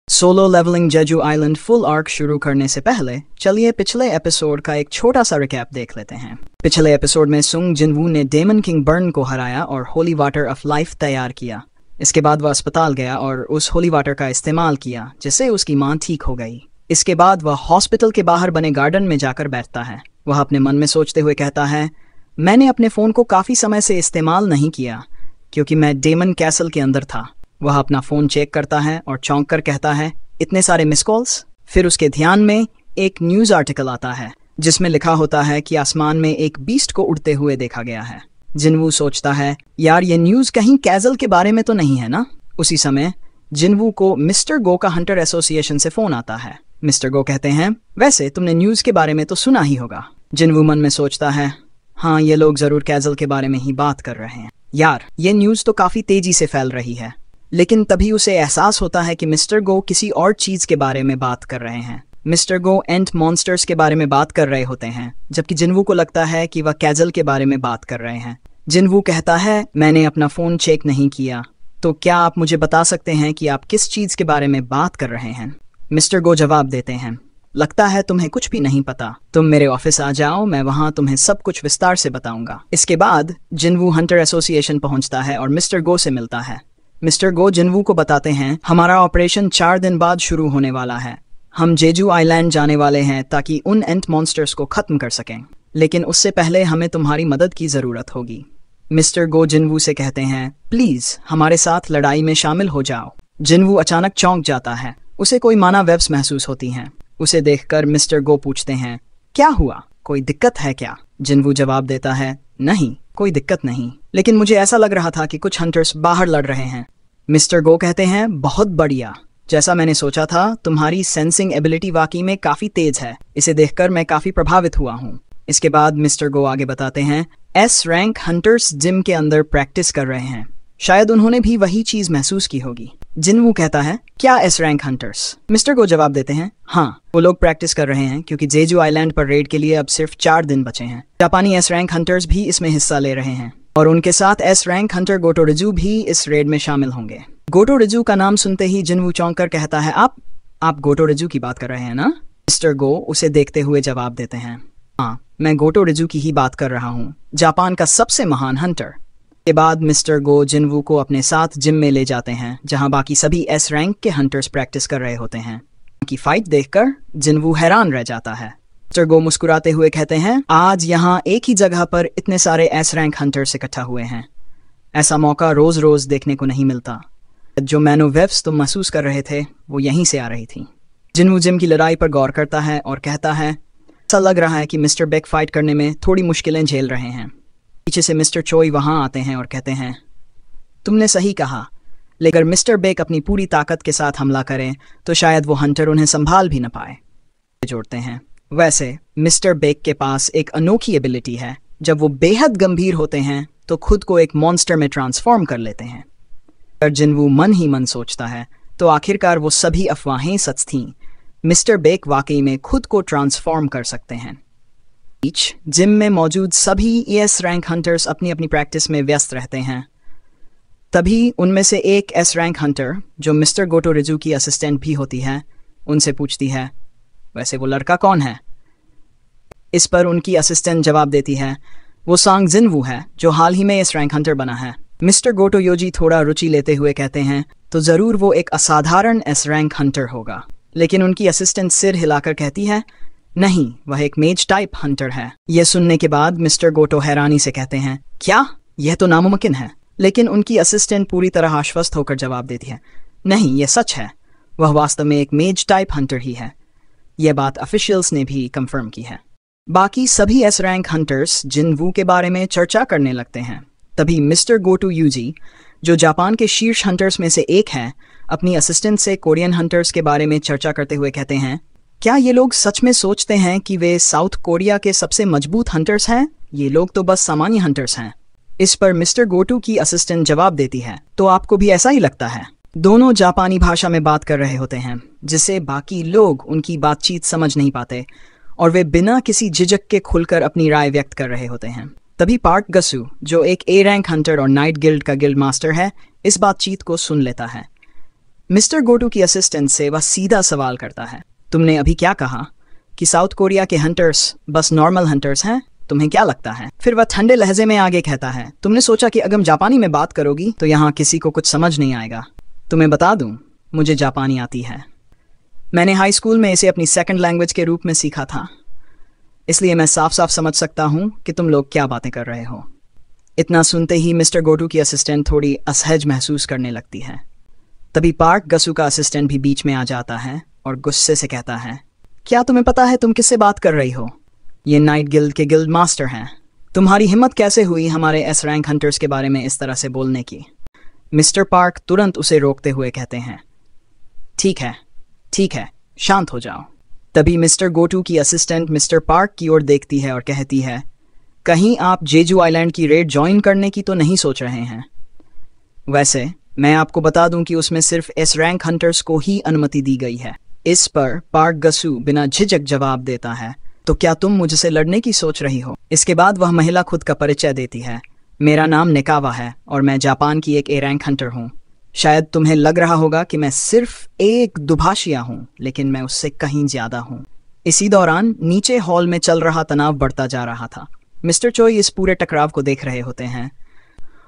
Solo leveling Jeju island full arc शुरू करने से पहले चलिए पिछले एपिसोड का एक छोटा सा रिकैप देख लेते हैं। पिछले एपिसोड में सुंग जिनवू ने डेमन किंग बर्न को हराया और होली वाटर ऑफ लाइफ तैयार किया। इसके बाद वह अस्पताल गया और उस होली वाटर का इस्तेमाल किया, जिससे उसकी मां ठीक हो गई। इसके बाद वह हॉस्पिटल के बाहर बने गार्डन में जाकर बैठता है। वह अपने मन में सोचते हुए कहता है, मैंने अपने फ़ोन को काफ़ी समय से इस्तेमाल नहीं किया क्योंकि मैं डेमन कैसल के अंदर था। वह अपना फ़ोन चेक करता है और चौंक कर कहता है, इतने सारे मिस कॉल्स। फिर उसके ध्यान में एक न्यूज़ आर्टिकल आता है जिसमें लिखा होता है कि आसमान में एक बीस्ट को उड़ते हुए देखा गया है। जिनवू सोचता है, यार ये न्यूज़ कहीं कैसल के बारे में तो नहीं है ना। उसी समय जिनवू को मिस्टर गो का हंटर एसोसिएशन से फ़ोन आता है। मिस्टर गो कहते हैं, वैसे तुमने न्यूज़ के बारे में तो सुना ही होगा। जिनवू मन में सोचता है, हाँ ये लोग ज़रूर कैसल के बारे में ही बात कर रहे हैं। यार ये न्यूज़ तो काफ़ी तेज़ी से फैल रही है। लेकिन तभी उसे एहसास होता है कि मिस्टर गो किसी और चीज़ के बारे में बात कर रहे हैं। मिस्टर गो एंट मॉन्स्टर्स के बारे में बात कर रहे होते हैं, जबकि जिनवू को लगता है कि वह कैजल के बारे में बात कर रहे हैं। जिनवू कहता है, मैंने अपना फ़ोन चेक नहीं किया, तो क्या आप मुझे बता सकते हैं कि आप किस चीज़ के बारे में बात कर रहे हैं। मिस्टर गो जवाब देते हैं, लगता है तुम्हें कुछ भी नहीं पता। तुम मेरे ऑफिस आ जाओ, मैं वहाँ तुम्हें सब कुछ विस्तार से बताऊंगा। इसके बाद जिनवू हंटर एसोसिएशन पहुँचता है और मिस्टर गो से मिलता है। मिस्टर गो जिनवू को बताते हैं, हमारा ऑपरेशन 4 दिन बाद शुरू होने वाला है। हम जेजू आइलैंड जाने वाले हैं ताकि उन एंट मॉन्स्टर्स को खत्म कर सकें, लेकिन उससे पहले हमें तुम्हारी मदद की ज़रूरत होगी। मिस्टर गो जिनवू से कहते हैं, प्लीज़ हमारे साथ लड़ाई में शामिल हो जाओ। जिनवू अचानक चौंक जाता है। उसे कोई माना वेब्स महसूस होती हैं। उसे देखकर मिस्टर गो पूछते हैं, क्या हुआ, कोई दिक्कत है क्या? जिनवू जवाब देता है, नहीं कोई दिक्कत नहीं, लेकिन मुझे ऐसा लग रहा था कि कुछ हंटर्स बाहर लड़ रहे हैं। मिस्टर गो कहते हैं, बहुत बढ़िया, जैसा मैंने सोचा था, तुम्हारी सेंसिंग एबिलिटी वाकई में काफ़ी तेज है। इसे देखकर मैं काफ़ी प्रभावित हुआ हूँ। इसके बाद मिस्टर गो आगे बताते हैं, एस रैंक हंटर्स जिम के अंदर प्रैक्टिस कर रहे हैं। शायद उन्होंने भी वही चीज़ महसूस की होगी। जिनवू कहता है, क्या एस रैंक हंटर्स? मिस्टर गो जवाब देते हैं, हाँ वो लोग प्रैक्टिस कर रहे हैं क्योंकि जेजू आइलैंड पर रेड के लिए अब सिर्फ 4 दिन बचे हैं। जापानी एस रैंक हंटर्स भी इसमें हिस्सा ले रहे हैं और उनके साथ एस रैंक हंटर गोटोरिजू भी इस रेड में शामिल होंगे। गोटोरिजू का नाम सुनते ही जिनवू चौंक कर कहता है, आप गोटोरिजू की बात कर रहे हैं ना? मिस्टर गो उसे देखते हुए जवाब देते हैं, हाँ मैं गोटोरिजू की ही बात कर रहा हूँ, जापान का सबसे महान हंटर। के बाद मिस्टर गो जिनवू को अपने साथ जिम में ले जाते हैं जहां बाकी सभी एस रैंक के हंटर्स प्रैक्टिस कर रहे होते हैं। उनकी फाइट देखकर जिनवू हैरान रह जाता है। मिस्टर गो मुस्कुराते हुए कहते हैं, आज यहाँ एक ही जगह पर इतने सारे एस रैंक हंटर्स इकट्ठा हुए हैं। ऐसा मौका रोज रोज देखने को नहीं मिलता। जो मैनोवेव्स तुम महसूस कर रहे थे वो यहीं से आ रही थी। जिनवू जिम की लड़ाई पर गौर करता है और कहता है, ऐसा लग रहा है कि मिस्टर बेक फाइट करने में थोड़ी मुश्किलें झेल रहे हैं। पीछे से मिस्टर चोई वहां आते हैं और कहते हैं, तुमने सही कहा, लेकिन मिस्टर बेक अपनी पूरी ताकत के साथ हमला करें तो शायद वो हंटर उन्हें संभाल भी न पाए। जोड़ते हैं, वैसे मिस्टर बेक के पास एक अनोखी एबिलिटी है, जब वो बेहद गंभीर होते हैं तो खुद को एक मॉन्स्टर में ट्रांसफॉर्म कर लेते हैं। अगर जिनवू मन ही मन सोचता है तो आखिरकार वो सभी अफवाहें सच थीं। मिस्टर बेक वाकई में खुद को ट्रांसफॉर्म कर सकते हैं। जिम में मौजूद सभी एस रैंक हंटर्स अपनी अपनी प्रैक्टिस में व्यस्त रहते हैं। तभी उनमें से एक एस रैंक हंटर, जो मिस्टर गोटोरिजू की असिस्टेंट भी होती है, उनसे पूछती है, वैसे वो लड़का कौन है? इस पर उनकी असिस्टेंट जवाब देती है, वो सांग जिनवू है जो हाल ही में एस रैंक हंटर बना है। मिस्टर गोटोयोजी थोड़ा रुचि लेते हुए कहते हैं, तो ज़रूर वो एक असाधारण एस रैंक हंटर होगा। लेकिन उनकी असिस्टेंट सिर हिलाकर कहती है, नहीं वह एक मेज टाइप हंटर है। यह सुनने के बाद मिस्टर गोटो हैरानी से कहते हैं, क्या यह तो नामुमकिन है? लेकिन उनकी असिस्टेंट पूरी तरह आश्वस्त होकर जवाब देती है, नहीं यह सच है, वह वास्तव में एक मेज टाइप हंटर ही है। यह बात ऑफिशियल्स ने भी कंफर्म की है। बाकी सभी एस रैंक हंटर्स जिनवू के बारे में चर्चा करने लगते हैं। तभी मिस्टर गोटो यूजी, जो जापान के शीर्ष हंटर्स में से एक हैं, अपनी असिस्टेंट से कोरियन हंटर्स के बारे में चर्चा करते हुए कहते हैं, क्या ये लोग सच में सोचते हैं कि वे साउथ कोरिया के सबसे मजबूत हंटर्स हैं? ये लोग तो बस सामान्य हंटर्स हैं। इस पर मिस्टर गोटू की असिस्टेंट जवाब देती है, तो आपको भी ऐसा ही लगता है? दोनों जापानी भाषा में बात कर रहे होते हैं, जिससे बाकी लोग उनकी बातचीत समझ नहीं पाते और वे बिना किसी झिझक के खुलकर अपनी राय व्यक्त कर रहे होते हैं। तभी पार्क गसू, जो एक ए रैंक हंटर और नाइट गिल्ड का गिल्ड मास्टर है, इस बातचीत को सुन लेता है। मिस्टर गोटू की असिस्टेंट से वह सीधा सवाल करता है, तुमने अभी क्या कहा कि साउथ कोरिया के हंटर्स बस नॉर्मल हंटर्स हैं? तुम्हें क्या लगता है? फिर वह ठंडे लहजे में आगे कहता है, तुमने सोचा कि अगर जापानी में बात करोगी तो यहाँ किसी को कुछ समझ नहीं आएगा। तुम्हें बता दूं, मुझे जापानी आती है। मैंने हाई स्कूल में इसे अपनी सेकंड लैंग्वेज के रूप में सीखा था, इसलिए मैं साफ साफ समझ सकता हूँ कि तुम लोग क्या बातें कर रहे हो। इतना सुनते ही मिस्टर गोटू की असिस्टेंट थोड़ी असहज महसूस करने लगती है। तभी पार्क गसू का असिस्टेंट भी बीच में आ जाता है और गुस्से से कहता है, क्या तुम्हें पता है तुम किससे बात कर रही हो? ये नाइट गिल्ड के गिल्ड मास्टर हैं। तुम्हारी हिम्मत कैसे हुई हमारे एस रैंक हंटर्स के बारे में इस तरह से बोलने की? मिस्टर पार्क तुरंत उसे रोकते हुए कहते हैं, ठीक है, शांत हो जाओ। तभी मिस्टर गोटू की असिस्टेंट मिस्टर पार्क की ओर देखती है और कहती है, कहीं आप जेजू आइलैंड की रेड ज्वाइन करने की तो नहीं सोच रहे हैं? वैसे मैं आपको बता दूं कि उसमें सिर्फ एस रैंक हंटर्स को ही अनुमति दी गई है। इस पर पार्क गसू बिना झिझक जवाब देता है, तो क्या तुम मुझसे लड़ने की सोच रही हो? इसके बाद वह महिला खुद का परिचय देती है, मेरा नाम नेकावा है और मैं जापान की एक ए रैंक हंटर हूँ। शायद तुम्हें लग रहा होगा कि मैं सिर्फ एक दुभाषिया हूँ, लेकिन मैं उससे कहीं ज्यादा हूँ। इसी दौरान नीचे हॉल में चल रहा तनाव बढ़ता जा रहा था। मिस्टर चोई इस पूरे टकराव को देख रहे होते हैं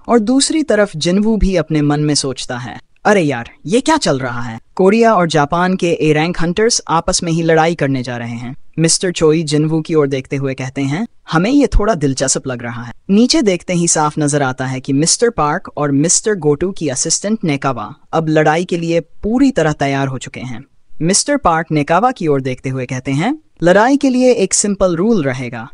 और दूसरी तरफ जिनवू भी अपने मन में सोचता है, अरे यार, ये क्या चल रहा है? कोरिया और जापान के ए रैंक हंटर्स आपस में ही लड़ाई करने जा रहे हैं। मिस्टर चोई जिनवू की ओर देखते हुए कहते हैं, हमें ये थोड़ा दिलचस्प लग रहा है। नीचे देखते ही साफ नजर आता है कि मिस्टर पार्क और मिस्टर गोटू की असिस्टेंट नेकावा अब लड़ाई के लिए पूरी तरह तैयार हो चुके हैं। मिस्टर पार्क नेकावा की ओर देखते हुए कहते हैं, लड़ाई के लिए एक सिंपल रूल रहेगा,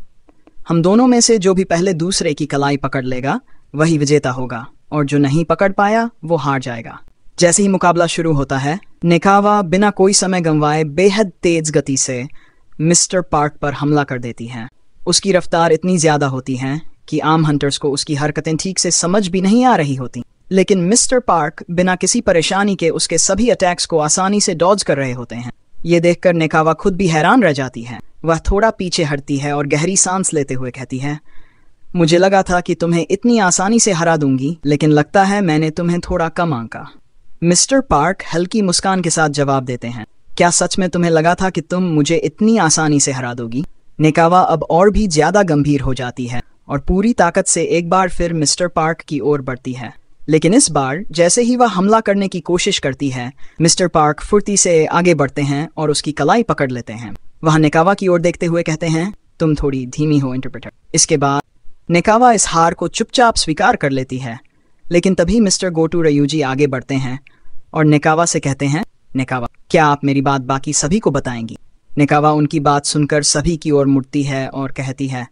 हम दोनों में से जो भी पहले दूसरे की कलाई पकड़ लेगा वही विजेता होगा और जो नहीं पकड़ पाया वो हार जाएगा। जैसे ही मुकाबला शुरू होता है, नेकावा बिना कोई समय गंवाए बेहद तेज गति से मिस्टर पार्क पर हमला कर देती है। उसकी रफ्तार इतनी ज्यादा होती है कि आम हंटर्स को उसकी हरकतें ठीक से समझ भी नहीं आ रही होती, लेकिन मिस्टर पार्क बिना किसी परेशानी के उसके सभी अटैक्स को आसानी से डॉज कर रहे होते हैं। ये देखकर नेकावा खुद भी हैरान रह जाती है। वह थोड़ा पीछे हटती है और गहरी सांस लेते हुए कहती है, मुझे लगा था कि तुम्हें इतनी आसानी से हरा दूंगी, लेकिन लगता है मैंने तुम्हें थोड़ा कम आंका। मिस्टर पार्क हल्की मुस्कान के साथ जवाब देते हैं, क्या सच में तुम्हें लगा था कि तुम मुझे इतनी आसानी से हरा दोगी? नेकावा अब और भी ज्यादा गंभीर हो जाती है और पूरी ताकत से एक बार फिर मिस्टर पार्क की ओर बढ़ती है, लेकिन इस बार जैसे ही वह हमला करने की कोशिश करती है, मिस्टर पार्क फुर्ती से आगे बढ़ते हैं और उसकी कलाई पकड़ लेते हैं। वह नेकावा की ओर देखते हुए कहते हैं, तुम थोड़ी धीमी हो इंटरप्रेटर। इसके बाद नेकावा इस हार को चुपचाप स्वीकार कर लेती है, लेकिन तभी मिस्टर गोटू रयूजी आगे बढ़ते हैं और नेकावा से कहते हैं, नेकावा, क्या आप मेरी बात बाकी सभी को बताएंगी? नेकावा उनकी बात सुनकर सभी की ओर मुड़ती है और कहती है,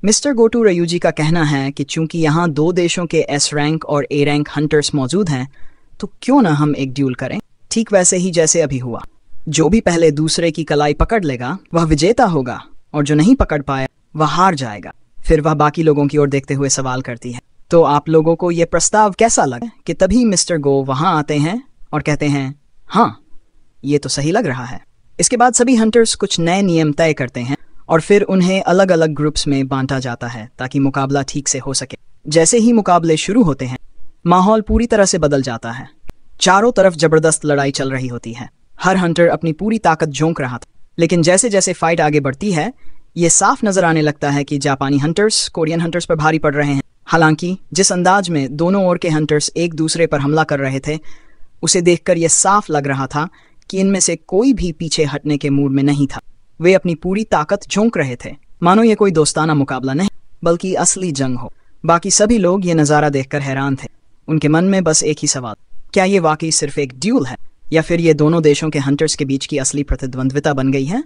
मिस्टर गोटू रयूजी का कहना है कि चूंकि यहाँ दो देशों के एस रैंक और ए रैंक हंटर्स मौजूद हैं, तो क्यों ना हम एक ड्यूल करें, ठीक वैसे ही जैसे अभी हुआ। जो भी पहले दूसरे की कलाई पकड़ लेगा वह विजेता होगा और जो नहीं पकड़ पाया वह हार जाएगा। फिर वह बाकी लोगों की ओर देखते हुए सवाल करती है, तो आप लोगों को यह प्रस्ताव कैसा लगा? कि तभी मिस्टर गो वहां आते हैं और कहते हैं, हाँ, ये तो सही लग रहा है। इसके बाद सभी हंटर्स कुछ नए नियम तय करते हैं और फिर उन्हें अलग अलग ग्रुप्स में बांटा जाता है ताकि मुकाबला ठीक से हो सके। जैसे ही मुकाबले शुरू होते हैं, माहौल पूरी तरह से बदल जाता है। चारों तरफ जबरदस्त लड़ाई चल रही होती है। हर हंटर अपनी पूरी ताकत झोंक रहा था, लेकिन जैसे जैसे फाइट आगे बढ़ती है, ये साफ नजर आने लगता है कि जापानी हंटर्स कोरियन हंटर्स पर भारी पड़ रहे हैं। हालांकि जिस अंदाज में दोनों ओर के हंटर्स एक दूसरे पर हमला कर रहे थे, उसे देखकर यह साफ लग रहा था कि इनमें से कोई भी पीछे हटने के मूड में नहीं था। वे अपनी पूरी ताकत झोंक रहे थे, मानो ये कोई दोस्ताना मुकाबला नहीं बल्कि असली जंग हो। बाकी सभी लोग ये नज़ारा देखकर हैरान थे। उनके मन में बस एक ही सवाल, क्या ये वाकई सिर्फ एक ड्यूल है या फिर ये दोनों देशों के हंटर्स के बीच की असली प्रतिद्वंद्विता बन गई है?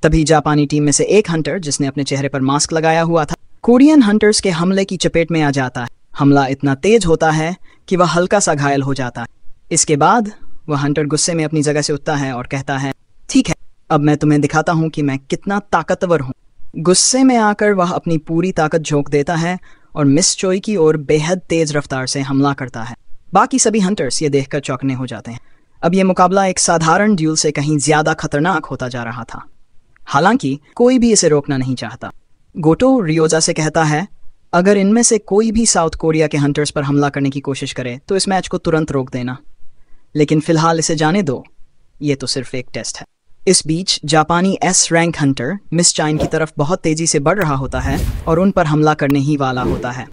तभी जापानी टीम में से एक हंटर, जिसने अपने चेहरे पर मास्क लगाया हुआ था, कोरियन हंटर्स के हमले की चपेट में आ जाता है। हमला इतना तेज होता है कि वह हल्का सा घायल हो जाता है। इसके बाद वह हंटर गुस्से में अपनी जगह से उठता है और कहता है, ठीक है, अब मैं तुम्हें दिखाता हूँ कि मैं कितना ताकतवर हूँ। गुस्से में आकर वह अपनी पूरी ताकत झोंक देता है और मिस चोई की ओर बेहद तेज रफ्तार से हमला करता है। बाकी सभी हंटर्स ये देखकर चौंकने हो जाते हैं। अब यह मुकाबला एक साधारण ड्यूल से कहीं ज्यादा खतरनाक होता जा रहा था। हालांकि कोई भी इसे रोकना नहीं चाहता। गोटो रियोजा से कहता है, अगर इनमें से कोई भी साउथ कोरिया के हंटर्स पर हमला करने की कोशिश करे तो इस मैच को तुरंत रोक देना। लेकिन फिलहाल इसे जाने दो, ये तो सिर्फ एक टेस्ट है। इस बीच जापानी एस रैंक हंटर मिस चाइन की तरफ बहुत तेजी से बढ़ रहा होता है और उन पर हमला करने ही वाला होता है।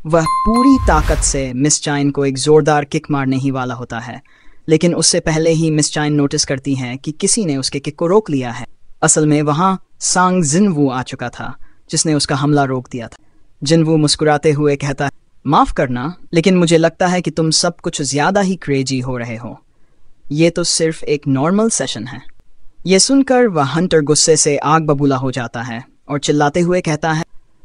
वह पूरी ताकत से मिस चाइन को एक जोरदार किक मारने ही वाला होता है, लेकिन उससे पहले ही मिस चाइन नोटिस करती हैं कि किसी ने उसके किक को रोक लिया है। असल में वहां सांग जिनवू आ चुका था, जिसने उसका हमला रोक दिया था। जिनवू मुस्कुराते हुए कहता है, माफ करना, लेकिन मुझे लगता है कि तुम सब कुछ ज्यादा ही क्रेजी हो रहे हो। ये तो सिर्फ एक नॉर्मल सेशन है। ये सुनकर वह हंटर गुस्से से आग बबूला हो जाता है और चिल्लाते हुए कहता है,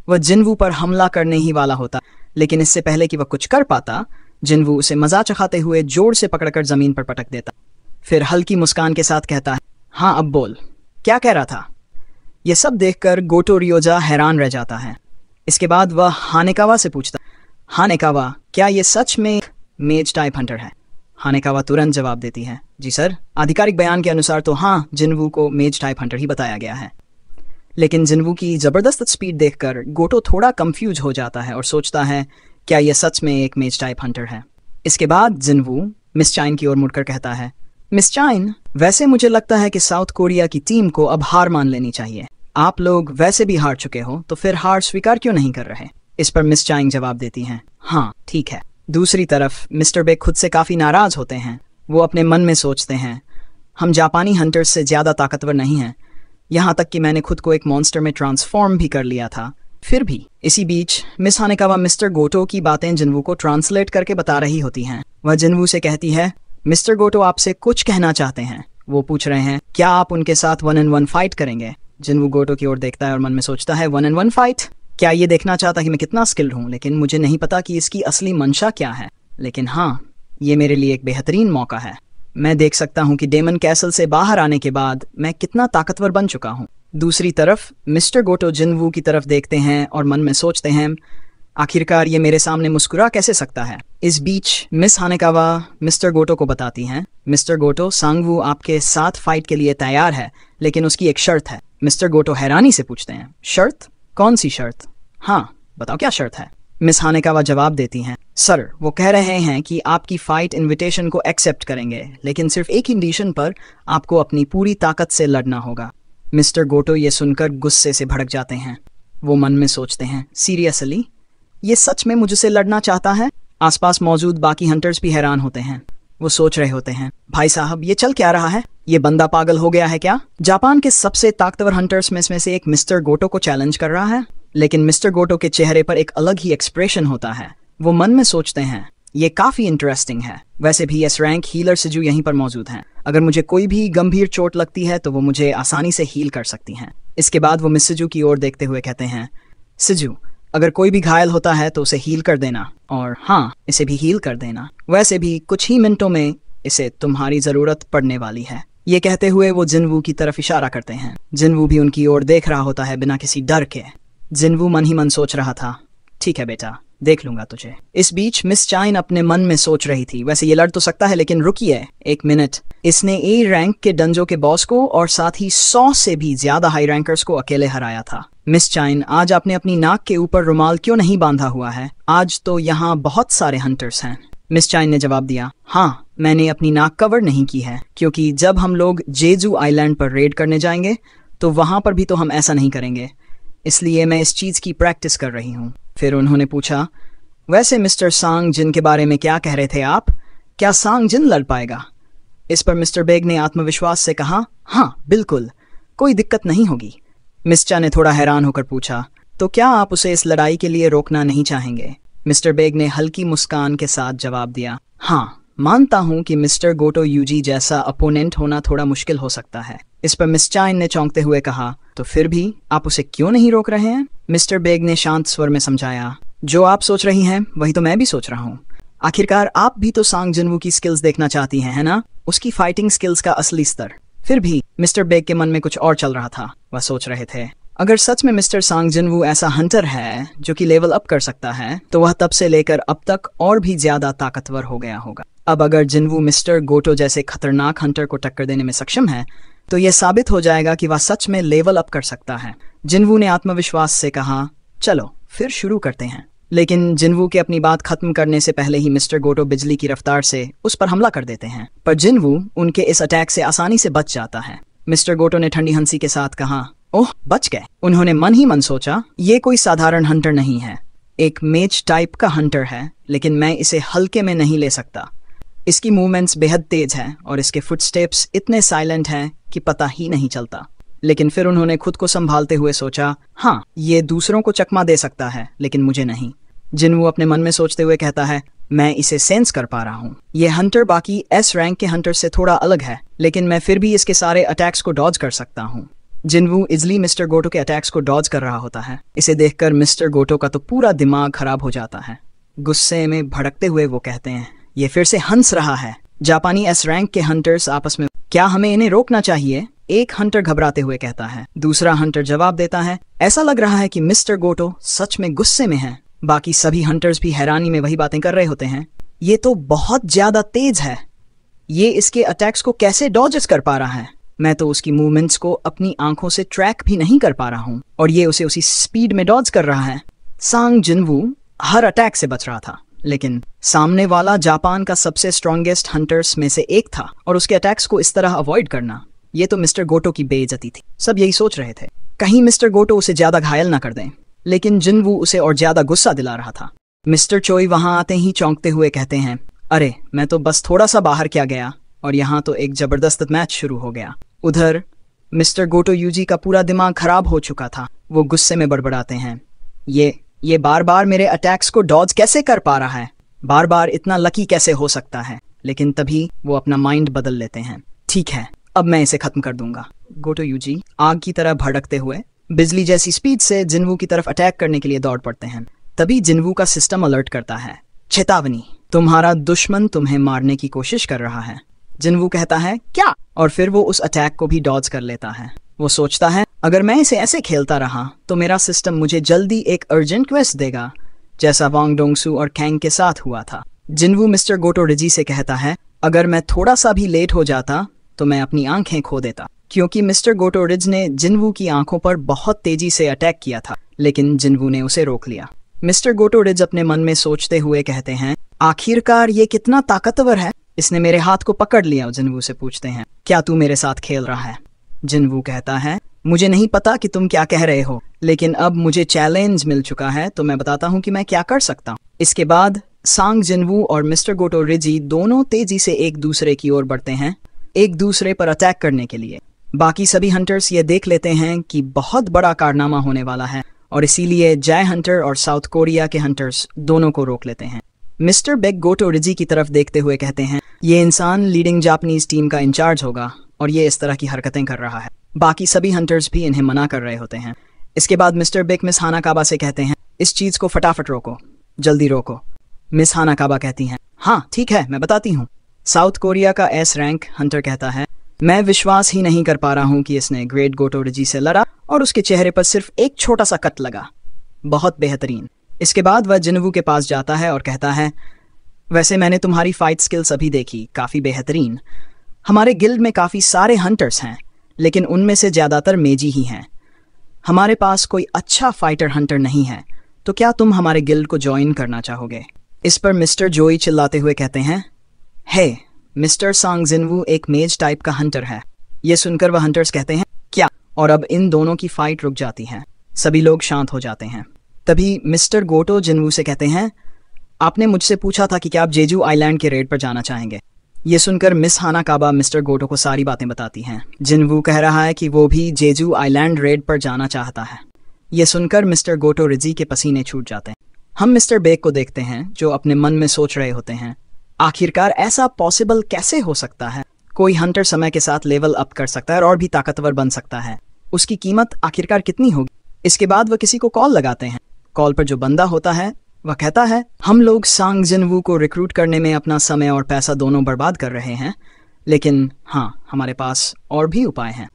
वह जिनवू पर हमला करने ही वाला होता, लेकिन इससे पहले कि वह कुछ कर पाता, जिनवू उसे मजा चखाते हुए जोर से पकड़कर जमीन पर पटक देता। फिर हल्की मुस्कान के साथ कहता है, हाँ अब बोल, क्या कह रहा था? यह सब देखकर गोटो रियोजा हैरान रह जाता है। इसके बाद वह हानेकावा से पूछता, हानेकावा, क्या ये सच में मेज टाइप हंटर है? हानेकावा तुरंत जवाब देती है, जी सर, आधिकारिक बयान के अनुसार तो हाँ, जिनवू को मेज टाइप हंटर ही बताया गया है। लेकिन जिनवू की जबरदस्त स्पीड देखकर गोटो थोड़ा कंफ्यूज हो जाता है और सोचता है, क्या यह सच में एक मेज टाइप हंटर है? इसके बाद जिनवू मिस चाइन की ओर मुड़कर कहता है, मिस चाइन, वैसे मुझे लगता है कि साउथ कोरिया की टीम को अब हार मान लेनी चाहिए। आप लोग वैसे भी हार चुके हो, तो फिर हार स्वीकार क्यों नहीं कर रहे? इस पर मिस चाइन जवाब देती हैं, हाँ ठीक है। दूसरी तरफ मिस्टर बेक खुद से काफी नाराज होते हैं। वो अपने मन में सोचते हैं, हम जापानी हंटर्स से ज्यादा ताकतवर नहीं हैं, यहाँ तक कि मैंने खुद को एक मॉन्स्टर में ट्रांसफॉर्म भी कर लिया था, फिर भी। इसी बीच मिस हानेकावा मिस्टर गोटो की बातें जिनवू को ट्रांसलेट करके बता रही होती हैं। वह जिनवू से कहती है, मिस्टर गोटो आपसे कुछ कहना चाहते हैं। वो पूछ रहे हैं, क्या आप उनके साथ 1-on-1 फाइट करेंगे? जिनवू गोटो की ओर देखता है और मन में सोचता है, 1-on-1 फाइट? क्या ये देखना चाहता कि मैं कितना स्किल्ड हूँ, लेकिन मुझे नहीं पता कि इसकी असली मंशा क्या है। लेकिन हाँ, ये मेरे लिए एक बेहतरीन मौका है। मैं देख सकता हूँ कि डेमन कैसल से बाहर आने के बाद मैं कितना ताकतवर बन चुका हूँ। दूसरी तरफ मिस्टर गोटो जिनवू की तरफ देखते हैं और मन में सोचते हैं, आखिरकार ये मेरे सामने मुस्कुरा कैसे सकता है। इस बीच मिस हानेकावा मिस्टर गोटो को बताती हैं, मिस्टर गोटो, सांगवू आपके साथ फाइट के लिए तैयार है, लेकिन उसकी एक शर्त है। मिस्टर गोटो हैरानी से पूछते हैं, शर्त? कौन सी शर्त? हाँ बताओ, क्या शर्त है? मिस हानेकावा जवाब देती हैं, सर वो कह रहे हैं कि आपकी फाइट इनविटेशन को एक्सेप्ट करेंगे, लेकिन सिर्फ एक कंडीशन पर आपको अपनी पूरी ताकत से लड़ना होगा। मिस्टर गोटो ये सुनकर गुस्से से भड़क जाते हैं। वो मन में सोचते हैं, सीरियसली ये सच में मुझसे लड़ना चाहता है? आसपास मौजूद बाकी हंटर्स भी हैरान होते हैं। वो सोच रहे होते हैं, भाई साहब ये चल क्या रहा है? ये बंदा पागल हो गया है क्या? जापान के सबसे ताकतवर हंटर्स में से एक मिस्टर गोटो को चैलेंज कर रहा है। लेकिन मिस्टर गोटो के चेहरे पर एक अलग ही एक्सप्रेशन होता है। वो मन में सोचते हैं, ये काफी इंटरेस्टिंग है। वैसे भी एस रैंक हीलर सिजू यहीं पर मौजूद हैं। अगर मुझे कोई भी गंभीर चोट लगती है तो वो मुझे आसानी से हील कर सकती हैं। इसके बाद वो मिस सिजू की ओर देखते हुए कहते हैं, सिजू अगर कोई भी घायल होता है तो उसे हील कर देना, और हाँ इसे भी हील कर देना। वैसे भी कुछ ही मिनटों में इसे तुम्हारी जरूरत पड़ने वाली है। ये कहते हुए वो जिनवू की तरफ इशारा करते हैं। जिनवू भी उनकी ओर देख रहा होता है बिना किसी डर के। जिनवू मन ही मन सोच रहा था, ठीक है बेटा, देख लूंगा तुझे। इस बीच मिस चाइन अपने मन में सोच रही थी, वैसे ये लड़ तो सकता है, लेकिन रुकिए एक मिनट। इसने ए रैंक के डंजो के बॉस को और साथ ही 100 से भी ज्यादा हाई रैंकर्स को अकेले हराया था। मिस चाइन, आज आपने अपनी नाक के ऊपर रुमाल क्यों नहीं बांधा हुआ है? आज तो यहाँ बहुत सारे हंटर्स हैं। मिस चाइन ने जवाब दिया, हाँ मैंने अपनी नाक कवर नहीं की है, क्योंकि जब हम लोग जेजू आइलैंड पर रेड करने जाएंगे तो वहां पर भी तो हम ऐसा नहीं करेंगे, इसलिए मैं इस चीज की प्रैक्टिस कर रही हूँ। फिर उन्होंने पूछा, वैसे मिस्टर सांग जिन के बारे में क्या कह रहे थे आप? क्या सांग जिन लड़ पाएगा? इस पर मिस्टर बेग ने आत्मविश्वास से कहा, हाँ बिल्कुल, कोई दिक्कत नहीं होगी। मिस्टर ने थोड़ा हैरान होकर पूछा, तो क्या आप उसे इस लड़ाई के लिए रोकना नहीं चाहेंगे? मिस्टर बेग ने हल्की मुस्कान के साथ जवाब दिया, हाँ मानता हूँ कि मिस्टर गोटो यूजी जैसा अपोनेंट होना थोड़ा मुश्किल हो सकता है। इस पर मिस चाइन ने चौंकते हुए कहा, तो फिर भी आप उसे क्यों नहीं रोक रहे हैं? मिस्टर बेग ने शांत स्वर में समझाया, जो आप सोच रही हैं वही तो मैं भी सोच रहा हूँ। आखिरकार आप भी तो सांग जिनवू की स्किल्स देखना चाहती हैं, है ना? उसकी फाइटिंग स्किल्स का असली स्तर। फिर भी मिस्टर बेग के मन में कुछ और चल रहा था। वह सोच रहे थे, अगर सच में मिस्टर सांग जिनवू ऐसा हंटर है जो कि लेवल अप कर सकता है, तो वह तब से लेकर अब तक और भी ज्यादा ताकतवर हो गया होगा। अब अगर जिनवू मिस्टर गोटो जैसे खतरनाक हंटर को टक्कर देने में सक्षम है, तो यह साबित हो जाएगा कि वह सच में लेवल अप कर सकता है। जिनवू ने आत्मविश्वास से कहा, चलो फिर शुरू करते हैं। लेकिन जिनवू के अपनी बात खत्म करने से पहले ही मिस्टर गोटो बिजली की रफ्तार से उस पर हमला कर देते हैं, पर जिनवू उनके इस अटैक से आसानी से बच जाता है। मिस्टर गोटो ने ठंडी हंसी के साथ कहा, ओह बच गए। उन्होंने मन ही मन सोचा, ये कोई साधारण हंटर नहीं है, एक मेज टाइप का हंटर है, लेकिन मैं इसे हल्के में नहीं ले सकता। इसकी मूवमेंट्स बेहद तेज हैं और इसके फुटस्टेप्स इतने साइलेंट हैं कि पता ही नहीं चलता। लेकिन फिर उन्होंने खुद को संभालते हुए सोचा, हाँ ये दूसरों को चकमा दे सकता है लेकिन मुझे नहीं। जिनवू अपने मन में सोचते हुए कहता है, मैं इसे सेंस कर पा रहा हूँ। ये हंटर बाकी एस रैंक के हंटर से थोड़ा अलग है, लेकिन मैं फिर भी इसके सारे अटैक्स को डॉज कर सकता हूँ। जिनवू इजली मिस्टर गोटो के अटैक्स को डॉज कर रहा होता है। इसे देखकर मिस्टर गोटो का तो पूरा दिमाग खराब हो जाता है। गुस्से में भड़कते हुए वो कहते हैं, ये फिर से हंस रहा है। जापानी एस रैंक के हंटर्स आपस में, क्या हमें इन्हें रोकना चाहिए? एक हंटर घबराते हुए कहता है। दूसरा हंटर जवाब देता है, ऐसा लग रहा है कि मिस्टर गोटो सच में गुस्से में है। बाकी सभी हंटर्स भी हैरानी में वही बातें कर रहे होते हैं। ये तो बहुत ज्यादा तेज है, ये इसके अटैक्स को कैसे डॉजेस कर पा रहा है? मैं तो उसकी मूवमेंट्स को अपनी आंखों से ट्रैक भी नहीं कर पा रहा हूँ और ये उसे उसी स्पीड में डॉज कर रहा है। सांग जिनवू हर अटैक से बच रहा था, लेकिन सामने वाला जापान का सबसे स्ट्रॉन्गेस्ट हंटर्स में से एक था और उसके अटैक्स को इस तरह अवॉइड करना, ये तो मिस्टर गोटो की बेइज्जती थी। सब यही सोच रहे थे, कहीं मिस्टर गोटो उसे ज्यादा घायल ना कर दें, लेकिन जिनवू उसे और ज्यादा गुस्सा दिला रहा था। मिस्टर चोई वहां आते ही चौंकते हुए कहते हैं, अरे मैं तो बस थोड़ा सा बाहर क्या गया और यहाँ तो एक जबरदस्त मैच शुरू हो गया। उधर मिस्टर गोटो यूजी का पूरा दिमाग खराब हो चुका था। वो गुस्से में बड़बड़ाते हैं, ये बार बार मेरे अटैक्स को डॉज कैसे कर पा रहा है? बार बार इतना लकी कैसे हो सकता है? लेकिन तभी वो अपना माइंड बदल लेते हैं। ठीक है, अब मैं इसे खत्म कर दूंगा। गोटो यूजी आग की तरह भड़कते हुए बिजली जैसी स्पीड से जिनवू की तरफ अटैक करने के लिए दौड़ पड़ते हैं। तभी जिनवू का सिस्टम अलर्ट करता है, चेतावनी, तुम्हारा दुश्मन तुम्हें मारने की कोशिश कर रहा है। जिनवू कहता है, क्या? और फिर वो उस अटैक को भी डॉज कर लेता है। वो सोचता है, अगर मैं इसे ऐसे खेलता रहा तो मेरा सिस्टम मुझे जल्दी एक अर्जेंट क्वेस्ट देगा, जैसा वांग डोंगसू और कैंग के साथ हुआ था। जिनवू मिस्टर गोटो रिजी से कहता है, अगर मैं थोड़ा सा भी लेट हो जाता तो मैं अपनी आंखें खो देता, क्योंकि मिस्टर गोटो रिज ने जिनवू की आंखों पर बहुत तेजी से अटैक किया था, लेकिन जिनवू ने उसे रोक लिया। मिस्टर गोटो रिज अपने मन में सोचते हुए कहते हैं, आखिरकार ये कितना ताकतवर है, इसने मेरे हाथ को पकड़ लिया। जिनवू से पूछते हैं, क्या तू मेरे साथ खेल रहा है? जिनवू कहता है, मुझे नहीं पता कि तुम क्या कह रहे हो, लेकिन अब मुझे चैलेंज मिल चुका है तो मैं बताता हूँ कि मैं क्या कर सकता हूँ। इसके बाद सांग जिनवू और मिस्टर गोटो रिजी दोनों तेजी से एक दूसरे की ओर बढ़ते हैं, एक दूसरे पर अटैक करने के लिए। बाकी सभी हंटर्स ये देख लेते हैं कि बहुत बड़ा कारनामा होने वाला है और इसीलिए जाय हंटर और साउथ कोरिया के हंटर्स दोनों को रोक लेते हैं। मिस्टर बेग गोटो रिजी की तरफ देखते हुए कहते हैं, ये इंसान लीडिंग जापानीज टीम का इंचार्ज होगा और ये इस तरह की हरकतें कर रहा है। बाकी सभी हंटर्स भी इन्हें मना कर रहे होते हैं। इसके बाद मिस्टर बेग मिस हानाकाबा से कहते हैं, इस चीज को फटाफट रोको, जल्दी रोको। मिस हानाकाबा कहती हैं, हाँ ठीक है, मैं बताती हूँ। साउथ कोरिया का एस रैंक हंटर कहता है, मैं विश्वास ही नहीं कर पा रहा हूँ कि इसने ग्रेट गोटो रिजी से लड़ा और उसके चेहरे पर सिर्फ एक छोटा सा कट लगा, बहुत बेहतरीन। इसके बाद वह जिनवू के पास जाता है और कहता है, वैसे मैंने तुम्हारी फाइट स्किल्स अभी देखी, काफ़ी बेहतरीन। हमारे गिल्ड में काफ़ी सारे हंटर्स हैं, लेकिन उनमें से ज़्यादातर मेजी ही हैं। हमारे पास कोई अच्छा फाइटर हंटर नहीं है, तो क्या तुम हमारे गिल्ड को ज्वाइन करना चाहोगे? इस पर मिस्टर जोई चिल्लाते हुए कहते हैं, हे, मिस्टर सांग जिनवू एक मेज टाइप का हंटर है। ये सुनकर वह हंटर्स कहते हैं, क्या? और अब इन दोनों की फाइट रुक जाती है। सभी लोग शांत हो जाते हैं। तभी मिस्टर गोटो जिनवू से कहते हैं, आपने मुझसे पूछा था कि क्या आप जेजू आइलैंड के रेड पर जाना चाहेंगे। ये सुनकर मिस हानाकाबा मिस्टर गोटो को सारी बातें बताती हैं। जिनवू कह रहा है कि वो भी जेजू आइलैंड रेड पर जाना चाहता है। ये सुनकर मिस्टर गोटो रिजी के पसीने छूट जाते हैं। हम मिस्टर बेग को देखते हैं जो अपने मन में सोच रहे होते हैं, आखिरकार ऐसा पॉसिबल कैसे हो सकता है? कोई हंटर समय के साथ लेवल अप कर सकता है और भी ताकतवर बन सकता है। उसकी कीमत आखिरकार कितनी होगी? इसके बाद वह किसी को कॉल लगाते हैं। कॉल पर जो बंदा होता है वह कहता है, हम लोग सांग जिनवू को रिक्रूट करने में अपना समय और पैसा दोनों बर्बाद कर रहे हैं, लेकिन हाँ, हमारे पास और भी उपाय हैं।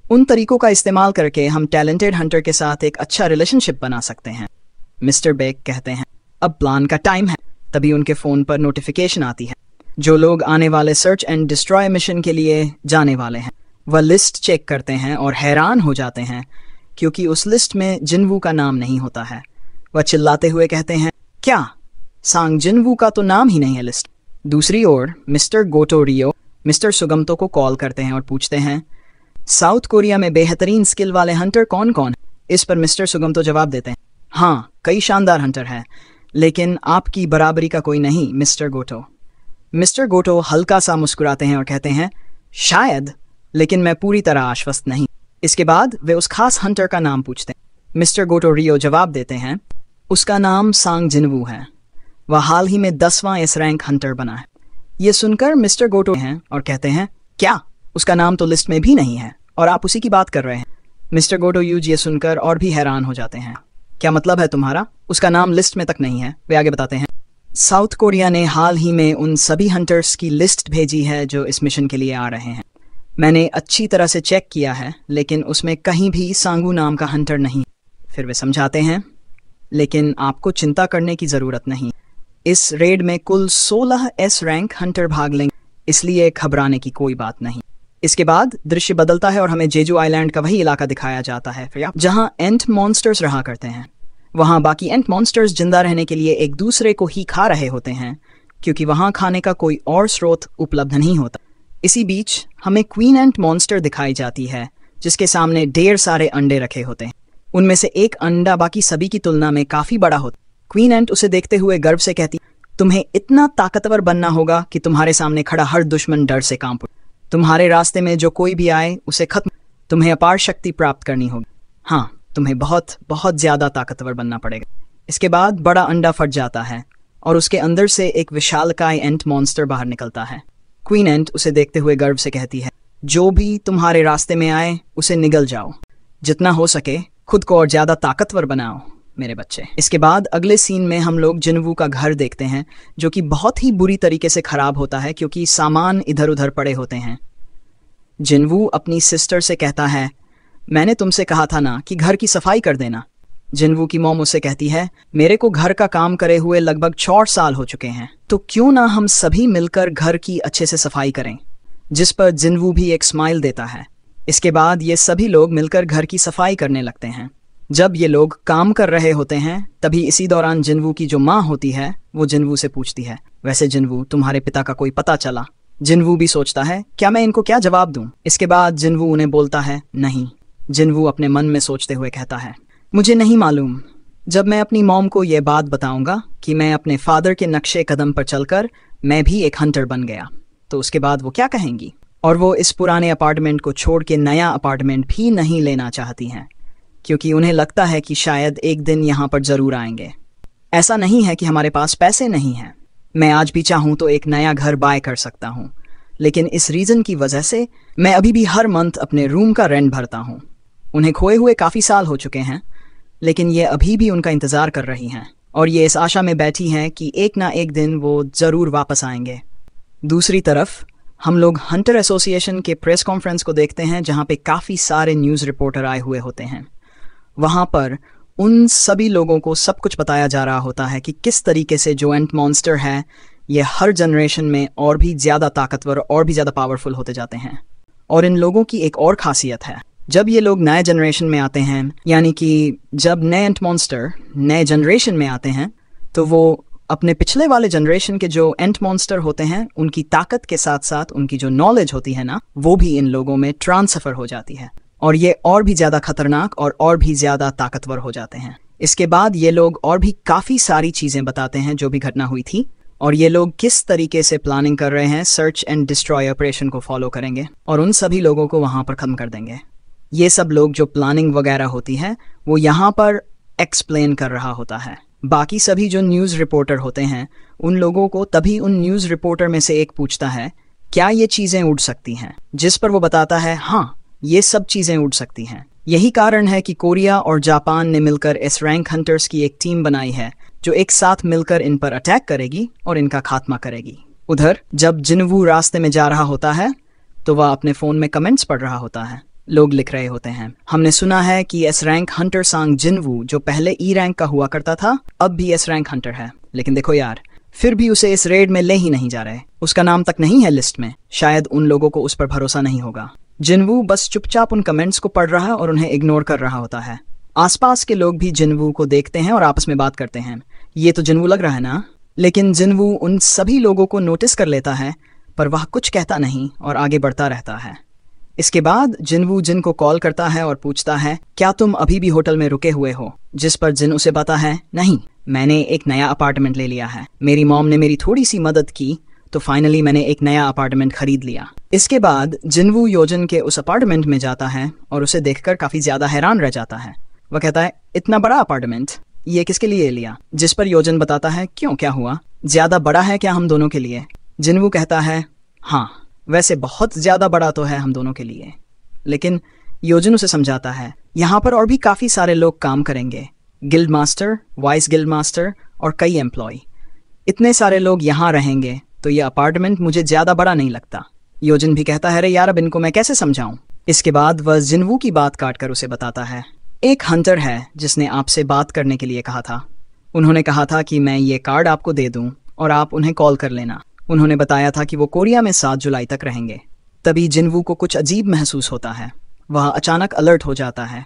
उन तरीकों का इस्तेमाल करके हम टैलेंटेड हंटर के साथ एक अच्छा रिलेशनशिप बना सकते हैं। मिस्टर बेग कहते हैं, अब प्लान का टाइम है। तभी उनके फ़ोन पर नोटिफिकेशन आती है। जो लोग आने वाले सर्च एंड डिस्ट्रॉय मिशन के लिए जाने वाले हैं वह लिस्ट चेक करते हैं और हैरान हो जाते हैं, क्योंकि उस लिस्ट में जिनवू का नाम नहीं होता है। वह चिल्लाते हुए कहते हैं, क्या? सांग जिनवू का तो नाम ही नहीं है लिस्ट। दूसरी ओर मिस्टर गोटो रियो मिस्टर सुगमतो को कॉल करते हैं और पूछते हैं, साउथ कोरिया में बेहतरीन स्किल वाले हंटर कौन कौन? इस पर मिस्टर सुगमतो जवाब देते हैं, हाँ, कई शानदार हंटर हैं, लेकिन आपकी बराबरी का कोई नहीं मिस्टर गोटो। मिस्टर गोटो हल्का सा मुस्कुराते हैं और कहते हैं, शायद, लेकिन मैं पूरी तरह आश्वस्त नहीं। इसके बाद वे उस खास हंटर का नाम पूछते हैं। मिस्टर गोटो रियो जवाब देते हैं, उसका नाम सांग जिनवू है। वह हाल ही में 10वां एस रैंक हंटर बना है। ये सुनकर मिस्टर गोटो हैं और कहते हैं, क्या? उसका नाम तो लिस्ट में भी नहीं है और आप उसी की बात कर रहे हैं। मिस्टर गोटो यूज ये सुनकर और भी हैरान हो जाते हैं। क्या मतलब है तुम्हारा? उसका नाम लिस्ट में तक नहीं है। वे आगे बताते हैं, साउथ कोरिया ने हाल ही में उन सभी हंटर्स की लिस्ट भेजी है जो इस मिशन के लिए आ रहे हैं। मैंने अच्छी तरह से चेक किया है, लेकिन उसमें कहीं भी सांगू नाम का हंटर नहीं। फिर वे समझाते हैं, लेकिन आपको चिंता करने की ज़रूरत नहीं। इस रेड में कुल 16 एस रैंक हंटर भाग लेंगे, इसलिए घबराने की कोई बात नहीं। इसके बाद दृश्य बदलता है और हमें जेजू आइलैंड का वही इलाका दिखाया जाता है जहां एंट मॉन्स्टर्स रहा करते हैं। वहां बाकी एंट मॉन्स्टर्स जिंदा रहने के लिए एक दूसरे को ही खा रहे होते हैं, क्योंकि वहां खाने का कोई और स्रोत उपलब्ध नहीं होता। इसी बीच हमें क्वीन एंट मॉन्स्टर दिखाई जाती है, जिसके सामने ढेर सारे अंडे रखे होते हैं। उनमें से एक अंडा बाकी सभी की तुलना में काफी बड़ा होता। क्वीन एंट उसे देखते हुए गर्व से कहती, तुम्हें इतना ताकतवर बनना होगा कि तुम्हारे सामने खड़ा हर दुश्मन डर से कांप उठे। तुम्हारे रास्ते में जो कोई भी आए उसे खत्म। तुम्हें अपार शक्ति प्राप्त करनी होगी। हाँ, तुम्हें बहुत बहुत ज्यादा ताकतवर बनना पड़ेगा। इसके बाद बड़ा अंडा फट जाता है और उसके अंदर से एक विशालकाय एंट मॉन्स्टर बाहर निकलता है। क्वीन एंट उसे देखते हुए गर्व से कहती है, जो भी तुम्हारे रास्ते में आए उसे निगल जाओ। जितना हो सके खुद को और ज्यादा ताकतवर बनाओ मेरे बच्चे। इसके बाद अगले सीन में हम लोग जिनवू का घर देखते हैं, जो कि बहुत ही बुरी तरीके से खराब होता है क्योंकि सामान इधर उधर पड़े होते हैं। जिनवू अपनी सिस्टर से कहता है, मैंने तुमसे कहा था ना कि घर की सफाई कर देना। जिनवू की मॉम उससे कहती है, मेरे को घर का काम करे हुए लगभग 4 साल हो चुके हैं, तो क्यों ना हम सभी मिलकर घर की अच्छे से सफाई करें। जिस पर जिनवू भी एक स्माइल देता है। इसके बाद ये सभी लोग मिलकर घर की सफाई करने लगते हैं। जब ये लोग काम कर रहे होते हैं तभी इसी दौरान जिनवू की जो माँ होती है वो जिनवू से पूछती है, वैसे जिनवू तुम्हारे पिता का कोई पता चला? जिनवू भी सोचता है, क्या मैं इनको क्या जवाब दूं? इसके बाद जिनवू उन्हें बोलता है, नहीं। जिनवू अपने मन में सोचते हुए कहता है, मुझे नहीं मालूम। जब मैं अपनी मॉम को यह बात बताऊंगा कि मैं अपने फादर के नक्शे कदम पर चलकर मैं भी एक हंटर बन गया, तो उसके बाद वो क्या कहेंगी। और वो इस पुराने अपार्टमेंट को छोड़ के नया अपार्टमेंट भी नहीं लेना चाहती हैं, क्योंकि उन्हें लगता है कि शायद एक दिन यहाँ पर जरूर आएंगे। ऐसा नहीं है कि हमारे पास पैसे नहीं हैं। मैं आज भी चाहूँ तो एक नया घर बाय कर सकता हूँ, लेकिन इस रीज़न की वजह से मैं अभी भी हर मंथ अपने रूम का रेंट भरता हूँ। उन्हें खोए हुए काफ़ी साल हो चुके हैं, लेकिन ये अभी भी उनका इंतज़ार कर रही हैं और ये इस आशा में बैठी हैं कि एक ना एक दिन वो ज़रूर वापस आएंगे। दूसरी तरफ हम लोग हंटर एसोसिएशन के प्रेस कॉन्फ्रेंस को देखते हैं, जहाँ पे काफ़ी सारे न्यूज़ रिपोर्टर आए हुए होते हैं। वहाँ पर उन सभी लोगों को सब कुछ बताया जा रहा होता है कि किस तरीके से जो एंट मॉन्स्टर है ये हर जनरेशन में और भी ज़्यादा ताकतवर और भी ज़्यादा पावरफुल होते जाते हैं। और इन लोगों की एक और खासियत है, जब ये लोग नए जनरेशन में आते हैं, यानी कि जब नए एंट मॉन्स्टर नए जनरेशन में आते हैं, तो वो अपने पिछले वाले जनरेशन के जो एंट मॉन्स्टर होते हैं उनकी ताकत के साथ साथ उनकी जो नॉलेज होती है ना, वो भी इन लोगों में ट्रांसफर हो जाती है और ये और भी ज़्यादा खतरनाक और भी ज़्यादा ताकतवर हो जाते हैं। इसके बाद ये लोग और भी काफ़ी सारी चीज़ें बताते हैं जो भी घटना हुई थी, और ये लोग किस तरीके से प्लानिंग कर रहे हैं, सर्च एंड डिस्ट्रॉय ऑपरेशन को फॉलो करेंगे और उन सभी लोगों को वहाँ पर ख़त्म कर देंगे। ये सब लोग जो प्लानिंग वगैरह होती है वो यहाँ पर एक्सप्लेन कर रहा होता है। बाकी सभी जो न्यूज़ रिपोर्टर होते हैं उन लोगों को तभी उन न्यूज़ रिपोर्टर में से एक पूछता है, क्या ये चीज़ें उड़ सकती हैं? जिस पर वो बताता है, हाँ, ये सब चीज़ें उड़ सकती हैं। यही कारण है कि कोरिया और जापान ने मिलकर एस रैंक हंटर्स की एक टीम बनाई है जो एक साथ मिलकर इन पर अटैक करेगी और इनका खात्मा करेगी। उधर जब जिनवू रास्ते में जा रहा होता है तो वह अपने फ़ोन में कमेंट्स पढ़ रहा होता है। लोग लिख रहे होते हैं, हमने सुना है कि एस रैंक हंटर सांग जिनवू जो पहले ई रैंक का हुआ करता था अब भी एस रैंक हंटर है, लेकिन देखो यार, फिर भी उसे इस रेड में ले ही नहीं जा रहे। उसका नाम तक नहीं है लिस्ट में। शायद उन लोगों को उस पर भरोसा नहीं होगा। जिनवू बस चुपचाप उन कमेंट्स को पढ़ रहा और उन्हें इग्नोर कर रहा होता है। आसपास के लोग भी जिनवू को देखते हैं और आपस में बात करते हैं ये तो जिनवू लग रहा है ना। लेकिन जिनवू उन सभी लोगों को नोटिस कर लेता है, पर वह कुछ कहता नहीं और आगे बढ़ता रहता है। इसके बाद जिनवू जिन को कॉल करता है और पूछता है, क्या तुम अभी भी होटल में रुके हुए हो? जिस पर जिन उसे बताता है, नहीं, मैंने एक नया अपार्टमेंट ले लिया है। मेरी मॉम ने मेरी थोड़ी सी मदद की, तो फाइनली मैंने एक नया अपार्टमेंट खरीद लिया। इसके बाद जिनवू योजन के उस अपार्टमेंट में जाता है और उसे देखकर काफी ज्यादा हैरान रह जाता है। वह कहता है, इतना बड़ा अपार्टमेंट, ये किसके लिए लिया? जिस पर योजन बताता है, क्यों, क्या हुआ? ज्यादा बड़ा है क्या हम दोनों के लिए? जिनवू कहता है, हाँ, वैसे बहुत ज्यादा बड़ा तो है हम दोनों के लिए। लेकिन योजन उसे समझाता है, यहाँ पर और भी काफी सारे लोग काम करेंगे, guild master, vice guild master और कई एम्प्लॉय। इतने सारे लोग यहाँ रहेंगे, तो ये अपार्टमेंट मुझे ज्यादा बड़ा नहीं लगता। योजन भी कहता है, अरे यार, अब इनको मैं कैसे समझाऊं? इसके बाद वह जिनवू की बात काटकर उसे बताता है, एक हंटर है जिसने आपसे बात करने के लिए कहा था। उन्होंने कहा था कि मैं ये कार्ड आपको दे दूं और आप उन्हें कॉल कर लेना। उन्होंने बताया था कि वो कोरिया में 7 जुलाई तक रहेंगे। तभी जिनवू को कुछ अजीब महसूस होता है। वह अचानक अलर्ट हो जाता है।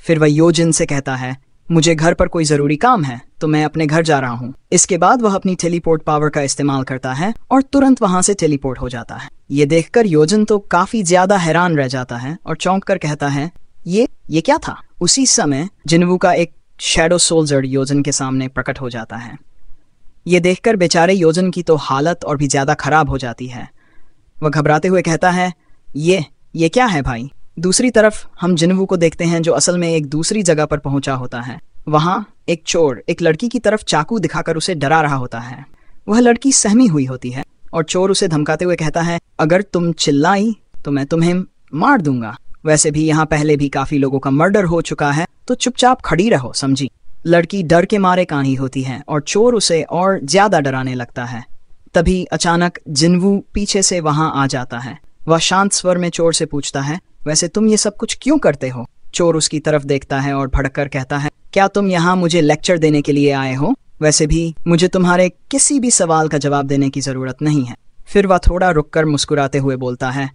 फिर वह योजिन से कहता है, मुझे घर पर कोई जरूरी काम है, तो मैं अपने घर जा रहा हूँ। इसके बाद वह अपनी टेलीपोर्ट पावर का इस्तेमाल करता है और तुरंत वहां से टेलीपोर्ट हो जाता है। ये देखकर योजन तो काफी ज्यादा हैरान रह जाता है और चौंक कर कहता है, ये क्या था? उसी समय जिनवू का एक शैडो सोल्जर योजन के सामने प्रकट हो जाता है। ये देखकर बेचारे योजन की तो हालत और भी ज्यादा खराब हो जाती है। वह घबराते हुए कहता है, ये क्या है भाई? दूसरी तरफ हम जिनवू को देखते हैं, जो असल में एक दूसरी जगह पर पहुंचा होता है। वहां एक चोर एक लड़की की तरफ चाकू दिखाकर उसे डरा रहा होता है। वह लड़की सहमी हुई होती है और चोर उसे धमकाते हुए कहता है, अगर तुम चिल्लाई तो मैं तुम्हें मार दूंगा। वैसे भी यहाँ पहले भी काफी लोगों का मर्डर हो चुका है, तो चुपचाप खड़ी रहो, समझी? लड़की डर के मारे कांही होती है और चोर उसे और ज्यादा डराने लगता है। तभी अचानक जिनवू पीछे से वहां आ जाता है। वह शांत स्वर में चोर से पूछता है, वैसे तुम ये सब कुछ क्यों करते हो? चोर उसकी तरफ देखता है और भड़ककर कहता है, क्या तुम यहाँ मुझे लेक्चर देने के लिए आए हो? वैसे भी मुझे तुम्हारे किसी भी सवाल का जवाब देने की जरूरत नहीं है। फिर वह थोड़ा रुककर मुस्कुराते हुए बोलता है,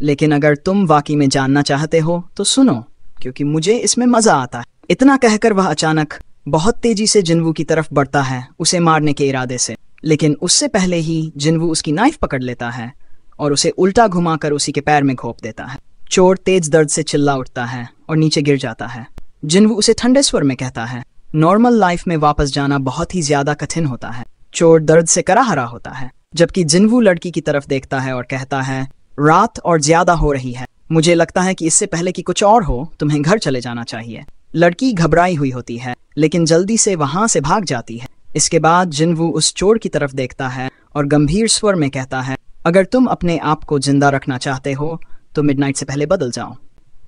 लेकिन अगर तुम वाकई में जानना चाहते हो तो सुनो, क्योंकि मुझे इसमें मजा आता है। इतना कहकर वह अचानक बहुत तेजी से जिनवू की तरफ बढ़ता है, उसे मारने के इरादे से। लेकिन उससे पहले ही जिनवू उसकी नाइफ पकड़ लेता है और उसे उल्टा घुमाकर उसी के पैर में घोंप देता है। चोर तेज दर्द से चिल्ला उठता है और नीचे गिर जाता है। जिनवू उसे ठंडे स्वर में कहता है, नॉर्मल लाइफ में वापस जाना बहुत ही ज्यादा कठिन होता है। चोर दर्द से कराहरा होता है, जबकि जिनवू लड़की की तरफ देखता है और कहता है, रात और ज्यादा हो रही है, मुझे लगता है कि इससे पहले कि कुछ और हो तुम्हें घर चले जाना चाहिए। लड़की घबराई हुई होती है, लेकिन जल्दी से वहां से भाग जाती है। इसके बाद जिनवू उस चोर की तरफ देखता है और गंभीर स्वर में कहता है, अगर तुम अपने आप को जिंदा रखना चाहते हो तो मिडनाइट से पहले बदल जाओ।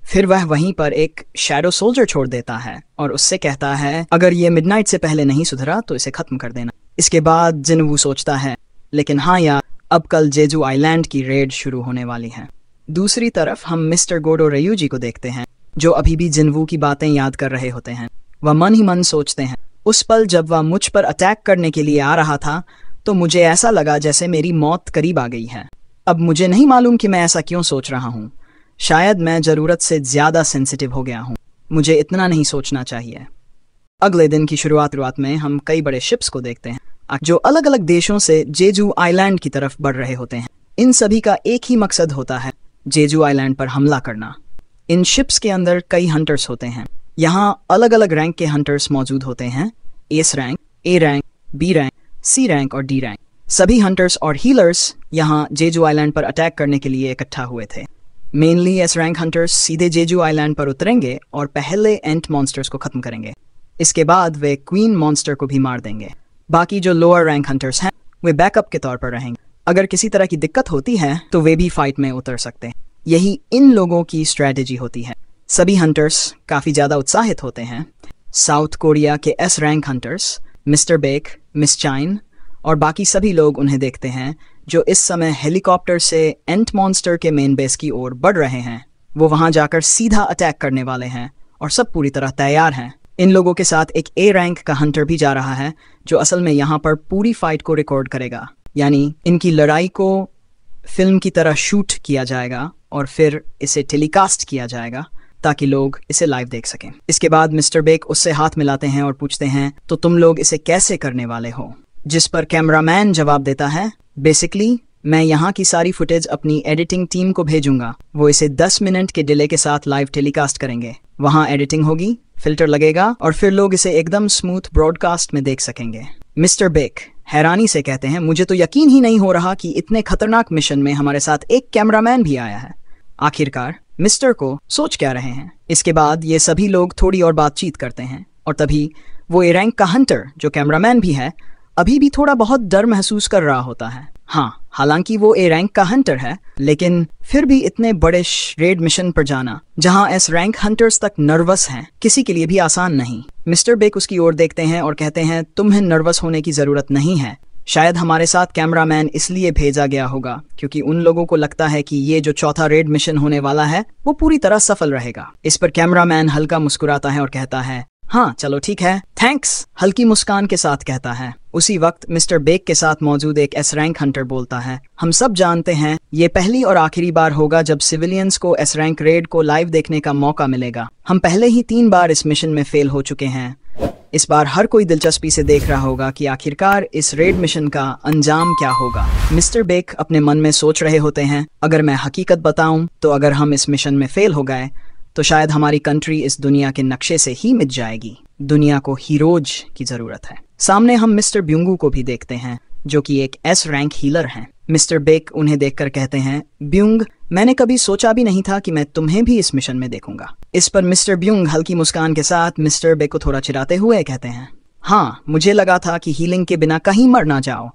फिर वह वहीं पर एक शैडो सोल्जर छोड़ देता है और उससे कहता है, अगर ये मिडनाइट से पहले नहीं सुधरा तो इसे खत्म कर देना। इसके बाद जिनवू सोचता है, लेकिन हाँ यार, अब कल जेजू आइलैंड की रेड शुरू होने वाली है। दूसरी तरफ हम मिस्टर गोडो रेयूजी को देखते हैं, जो अभी भी जिनवू की बातें याद कर रहे होते हैं। वह मन ही मन सोचते हैं, उस पल जब वह मुझ पर अटैक करने के लिए आ रहा था तो मुझे ऐसा लगा जैसे मेरी मौत करीब आ गई है। अब मुझे नहीं मालूम कि मैं ऐसा क्यों सोच रहा हूँ। शायद मैं जरूरत से ज्यादा सेंसिटिव हो गया हूँ। मुझे इतना नहीं सोचना चाहिए। अगले दिन की शुरुआत में हम कई बड़े शिप्स को देखते हैं, जो अलग अलग देशों से जेजू आइलैंड की तरफ बढ़ रहे होते हैं। इन सभी का एक ही मकसद होता है, जेजू आइलैंड पर हमला करना। इन शिप्स के अंदर कई हंटर्स होते हैं। यहाँ अलग अलग रैंक के हंटर्स मौजूद होते हैं, S rank, A rank, B rank, C rank और डी रैंक। सभी हंटर्स और हीलर्स यहाँ जेजू आइलैंड पर अटैक करने के लिए इकट्ठा हुए थे। मेनली एस रैंक हंटर्स सीधे जेजू आइलैंड पर उतरेंगे और पहले एंट मॉन्स्टर्स को खत्म करेंगे। इसके बाद वे क्वीन मॉन्स्टर को भी मार देंगे। बाकी जो लोअर रैंक हंटर्स हैं वे बैकअप के तौर पर रहेंगे। अगर किसी तरह की दिक्कत होती है तो वे भी फाइट में उतर सकते हैं। यही इन लोगों की स्ट्रेटेजी होती है। सभी हंटर्स काफी ज्यादा उत्साहित होते हैं। साउथ कोरिया के S rank hunters, mister Baek, miss चाइन और बाकी सभी लोग उन्हें देखते हैं, जो इस समय हेलीकॉप्टर से एंट मॉन्स्टर के मेन बेस की ओर बढ़ रहे हैं। वो वहां जाकर सीधा अटैक करने वाले हैं और सब पूरी तरह तैयार हैं। इन लोगों के साथ एक ए रैंक का हंटर भी जा रहा है, जो असल में यहाँ पर पूरी फाइट को रिकॉर्ड करेगा। यानी इनकी लड़ाई को फिल्म की तरह शूट किया जाएगा और फिर इसे टेलीकास्ट किया जाएगा, ताकि लोग इसे लाइव देख सकें। इसके बाद मिस्टर बेक उससे हाथ मिलाते हैं और पूछते हैं, तो तुम लोग इसे कैसे करने वाले हो? जिस पर कैमरामैन जवाब देता है, बेसिकली मैं यहाँ की सारी फुटेज अपनी एडिटिंग टीम को भेजूंगा, वो इसे 10 मिनट के डिले के साथ लाइव टेलीकास्ट करेंगे। वहाँ एडिटिंग होगी, फिल्टर लगेगा और फिर लोग इसे एकदम स्मूथ ब्रॉडकास्ट में देख सकेंगे। मिस्टर बेक हैरानी से कहते हैं, मुझे तो यकीन ही नहीं हो रहा कि इतने खतरनाक मिशन में हमारे साथ एक कैमरामैन भी आया है। आखिरकार मिस्टर को सोच क्या रहे हैं। इसके बाद ये सभी लोग थोड़ी और बातचीत करते हैं और तभी वो ए रैंक का हंटर, जो कैमरामैन भी है, अभी भी थोड़ा बहुत डर महसूस कर रहा होता है। हाँ, हालांकि वो ए रैंक का हंटर है, लेकिन फिर भी इतने बड़े रेड मिशन पर जाना, जहां एस रैंक हंटर्स तक नर्वस हैं, किसी के लिए भी आसान नहीं। मिस्टर बेक उसकी ओर देखते हैं और कहते हैं, तुम्हें नर्वस होने की जरूरत नहीं है। शायद हमारे साथ कैमरामैन इसलिए भेजा गया होगा क्योंकि उन लोगों को लगता है कि ये जो चौथा रेड मिशन होने वाला है वो पूरी तरह सफल रहेगा। इस पर कैमरामैन हल्का मुस्कुराता है और कहता है, हाँ चलो ठीक है, थैंक्स, हल्की मुस्कान के साथ कहता है। उसी वक्त मिस्टर बेक के साथ मौजूद एक एस रैंक हंटर बोलता है, हम सब जानते हैं ये पहली और आखिरी बार होगा जब सिविलियंस को एस रैंक रेड को लाइव देखने का मौका मिलेगा। हम पहले ही 3 बार इस मिशन में फेल हो चुके हैं। इस बार हर कोई दिलचस्पी से देख रहा होगा कि आखिरकार इस रेड मिशन का अंजाम क्या होगा। मिस्टर बेक अपने मन में सोच रहे होते हैं, अगर मैं हकीकत बताऊं तो अगर हम इस मिशन में फेल हो गए तो शायद हमारी कंट्री इस दुनिया के नक्शे से ही मिट जाएगी। दुनिया को हीरोज की जरूरत है। सामने हम मिस्टर ब्यूंगू को भी देखते हैं, जो कि एक एस रैंक हीलर हैं। मिस्टर बेक उन्हें देखकर कहते हैं, ब्यूंग, मैंने कभी सोचा भी नहीं था कि मैं तुम्हें भी इस मिशन में देखूंगा। इस पर मिस्टर ब्यूंग हल्की मुस्कान के साथ मिस्टर बेक को थोड़ा चिढ़ाते हुए कहते हैं, हाँ, मुझे लगा था कि हीलिंग के बिना कहीं मर ना जाओ,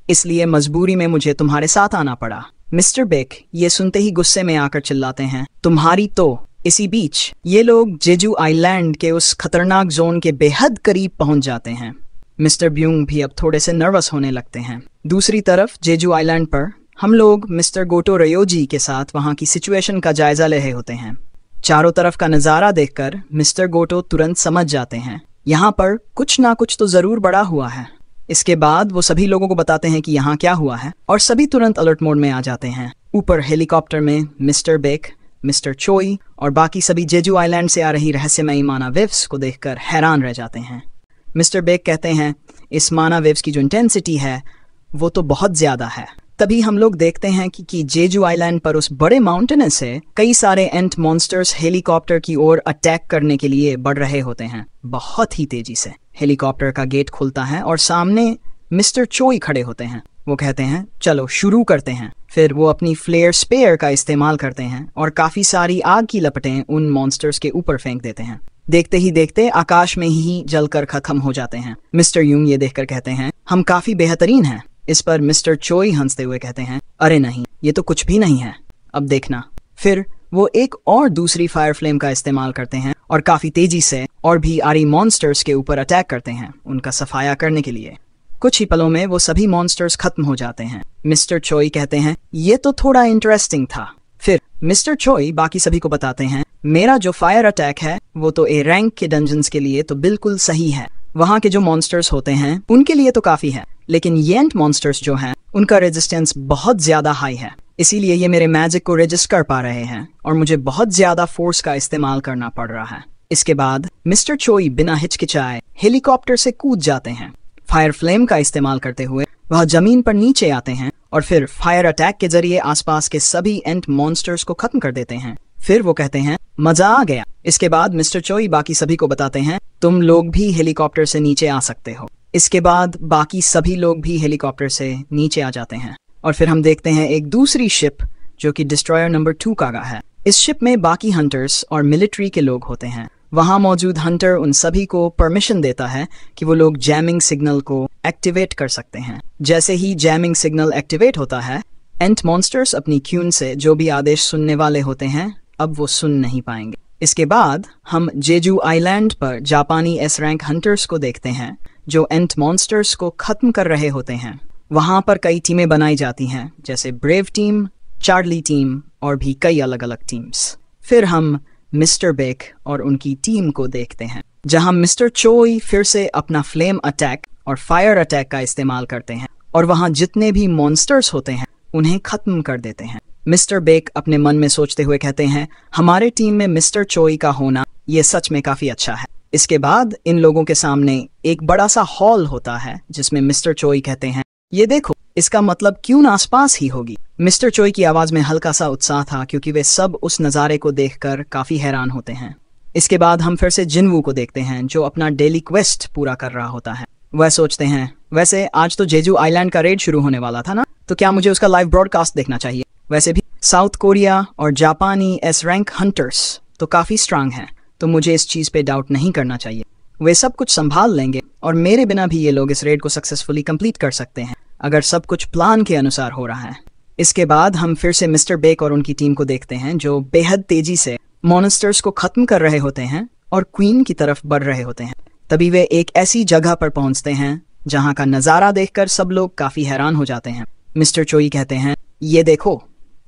इसलिए मजबूरी में मुझे तुम्हारे साथ आना पड़ा। मिस्टर बेक ये सुनते ही गुस्से में आकर चिल्लाते हैं, तुम्हारी तो। इसी बीच ये लोग जेजू आइलैंड के उस खतरनाक जोन के बेहद करीब पहुंच जाते हैं। मिस्टर ब्यूंग भी अब थोड़े से नर्वस होने लगते हैं। दूसरी तरफ जेजू आइलैंड पर हम लोग मिस्टर गोटो रयोजी के साथ वहां की सिचुएशन का जायजा ले रहे होते हैं। चारों तरफ का नजारा देखकर मिस्टर गोटो तुरंत समझ जाते हैं, यहाँ पर कुछ ना कुछ तो जरूर बड़ा हुआ है। इसके बाद वो सभी लोगों को बताते हैं कि यहाँ क्या हुआ है और सभी तुरंत अलर्ट मोड में आ जाते हैं। ऊपर हेलीकॉप्टर में मिस्टर बेक, मिस्टर चोई और बाकी सभी जेजू आइलैंड से आ रही रहस्यमयी माना वेव्स को देखकर हैरान रह जाते हैं। मिस्टर बेक कहते हैं, इस माना वेव्स की जो इंटेंसिटी है वो तो बहुत ज्यादा है। तभी हम लोग देखते हैं कि जेजू आइलैंड पर उस बड़े माउंटेन से कई सारे एंट मॉन्स्टर्स हेलीकॉप्टर की ओर अटैक करने के लिए बढ़ रहे होते हैं, बहुत ही तेजी से। हेलीकॉप्टर का गेट खुलता है और सामने मिस्टर चोई खड़े होते हैं। वो कहते हैं, चलो शुरू करते हैं। फिर वो अपनी फ्लेयर स्पेयर का इस्तेमाल करते हैं और काफी सारी आग की लपटें उन मॉन्स्टर्स के ऊपर फेंक देते हैं। देखते ही देखते आकाश में ही जलकर खत्म हो जाते हैं। मिस्टर यूंग ये देखकर कहते हैं, हम काफी बेहतरीन हैं। इस पर मिस्टर चोई हंसते हुए कहते हैं, अरे नहीं, ये तो कुछ भी नहीं है, अब देखना। फिर वो एक और दूसरी फायर फ्लेम का इस्तेमाल करते हैं और काफी तेजी से और भी आरी मॉन्स्टर्स के ऊपर अटैक करते हैं उनका सफाया करने के लिए। कुछ ही पलों में वो सभी मॉन्स्टर्स खत्म हो जाते हैं। मिस्टर चोई कहते हैं, ये तो थोड़ा इंटरेस्टिंग था। फिर मिस्टर चोई बाकी सभी को बताते हैं, मेरा जो फायर अटैक है वो तो ए रैंक के डंजन्स के लिए तो बिल्कुल सही है। वहाँ के जो मॉन्स्टर्स होते हैं उनके लिए तो काफी है, लेकिन येंट मॉन्स्टर्स जो हैं उनका रेजिस्टेंस बहुत ज्यादा हाई है, इसीलिए ये मेरे मैजिक को रेजिस्ट कर पा रहे हैं और मुझे बहुत ज्यादा फोर्स का इस्तेमाल करना पड़ रहा है। इसके बाद मिस्टर चोई बिना हिचकिचाए हेलीकॉप्टर से कूद जाते हैं। फायर फ्लेम का इस्तेमाल करते हुए वह जमीन पर नीचे आते हैं और फिर फायर अटैक के जरिए आसपास के सभी एंट मॉन्स्टर्स को खत्म कर देते हैं। फिर वो कहते हैं, मजा आ गया। इसके बाद मिस्टर चोई बाकी सभी को बताते हैं, तुम लोग भी हेलीकॉप्टर से नीचे आ सकते हो। इसके बाद बाकी सभी लोग भी हेलीकॉप्टर से नीचे आ जाते हैं और फिर हम देखते हैं एक दूसरी शिप जो कि डिस्ट्रॉयर नंबर 2 का है। इस शिप में बाकी हंटर्स और मिलिट्री के लोग होते हैं। वहां मौजूद हंटर उन सभी को परमिशन देता है कि वो लोग जैमिंग सिग्नल को एक्टिवेट कर सकते हैं। जैसे ही जैमिंग सिग्नल एक्टिवेट होता है, एंट मॉन्स्टर्स अपनी क्यून से जो भी आदेश सुनने वाले होते हैं अब वो सुन नहीं पाएंगे। इसके बाद हम जेजू आइलैंड पर जापानी एस रैंक हंटर्स को देखते हैं जो एंट मॉन्स्टर्स को खत्म कर रहे होते हैं। वहां पर कई टीमें बनाई जाती हैं, जैसे ब्रेव टीम, चार्ली टीम और भी कई अलग अलग टीम्स। फिर हम मिस्टर बेक और उनकी टीम को देखते हैं, जहां मिस्टर चोई फिर से अपना फ्लेम अटैक और फायर अटैक का इस्तेमाल करते हैं और वहां जितने भी मॉन्स्टर्स होते हैं उन्हें खत्म कर देते हैं। मिस्टर बेक अपने मन में सोचते हुए कहते हैं, हमारे टीम में मिस्टर चोई का होना ये सच में काफी अच्छा है। इसके बाद इन लोगों के सामने एक बड़ा सा हॉल होता है जिसमें मिस्टर चोई कहते हैं, ये देखो, इसका मतलब क्यों आसपास ही होगी। मिस्टर चोई की आवाज में हल्का सा उत्साह था क्योंकि वे सब उस नज़ारे को देखकर काफी हैरान होते हैं। इसके बाद हम फिर से जिनवू को देखते हैं जो अपना डेली क्वेस्ट पूरा कर रहा होता है। वह सोचते हैं, वैसे आज तो जेजू आइलैंड का रेड शुरू होने वाला था ना, तो क्या मुझे उसका लाइव ब्रॉडकास्ट देखना चाहिए। वैसे भी साउथ कोरिया और जापानी एस रैंक हंटर्स तो काफी स्ट्रांग हैं, तो मुझे इस चीज पे डाउट नहीं करना चाहिए। वे सब कुछ संभाल लेंगे और मेरे बिना भी ये लोग इस रेड को सक्सेसफुली कंप्लीट कर सकते हैं अगर सब कुछ प्लान के अनुसार हो रहा है। इसके बाद हम फिर से मिस्टर बेक और उनकी टीम को देखते हैं जो बेहद तेजी से मॉन्स्टर्स को खत्म कर रहे होते हैं और क्वीन की तरफ बढ़ रहे होते हैं। तभी वे एक ऐसी जगह पर पहुंचते हैं जहां का नजारा देखकर सब लोग काफी हैरान हो जाते हैं। मिस्टर चोई कहते हैं, ये देखो,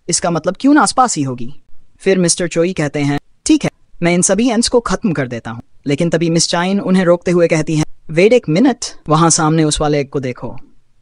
इसका मतलब क्यों आसपास ही होगी। फिर मिस्टर चोई कहते हैं, ठीक है, मैं इन सभी एंड्स को खत्म कर देता हूँ। लेकिन तभी मिस चाइन उन्हें रोकते हुए कहती हैं, वेट एक मिनट, वहां सामने उस वाले एग को देखो,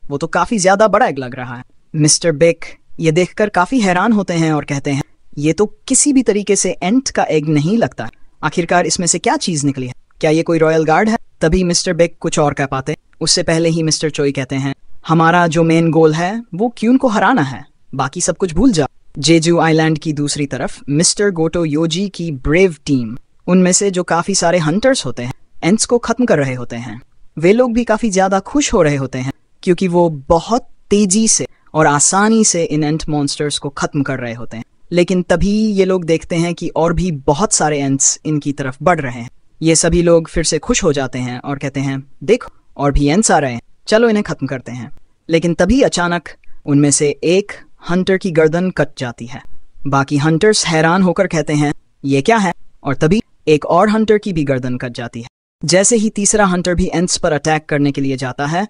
वो तो काफी ज्यादा बड़ा एग लग रहा है। मिस्टर बेक ये देखकर काफी हैरान होते हैं और कहते हैं, ये तो किसी भी तरीके से एंट का एग नहीं लगता। आखिरकार इसमें से क्या चीज निकली है? क्या ये कोई रॉयल गार्ड है? तभी मिस्टर बेक कुछ और कह पाते, उससे पहले ही मिस्टर चोई कहते हैं, हमारा जो मेन गोल है वो क्यून को हराना है, बाकी सब कुछ भूल जाओ। जेजू आइलैंड की दूसरी तरफ मिस्टर गोटो योजी की ब्रेव टीम, उनमें से जो काफी सारे हंटर्स होते हैं, एंट्स को खत्म कर रहे होते हैं। वे लोग भी काफी ज्यादा खुश हो रहे होते हैं क्योंकि वो बहुत तेजी से और आसानी से इन एंट मॉन्स्टर्स को खत्म कर रहे होते हैं। लेकिन तभी ये लोग देखते हैं कि और भी बहुत सारे एंट्स इनकी तरफ बढ़ रहे हैं। ये सभी लोग फिर से खुश हो जाते हैं और कहते हैं, देखो, और भी एंट्स आ रहे हैं, चलो इन्हें खत्म करते हैं। लेकिन तभी अचानक उनमें से एक हंटर की गर्दन कट जाती है। बाकी हंटर्स हैरान होकर कहते हैं, ये क्या है? और तभी एक और हंटर की भी गर्दन कट जाती है। जैसे ही तीसरा हंटर भी एंट्स पर अटैक करने के लिए जाता है,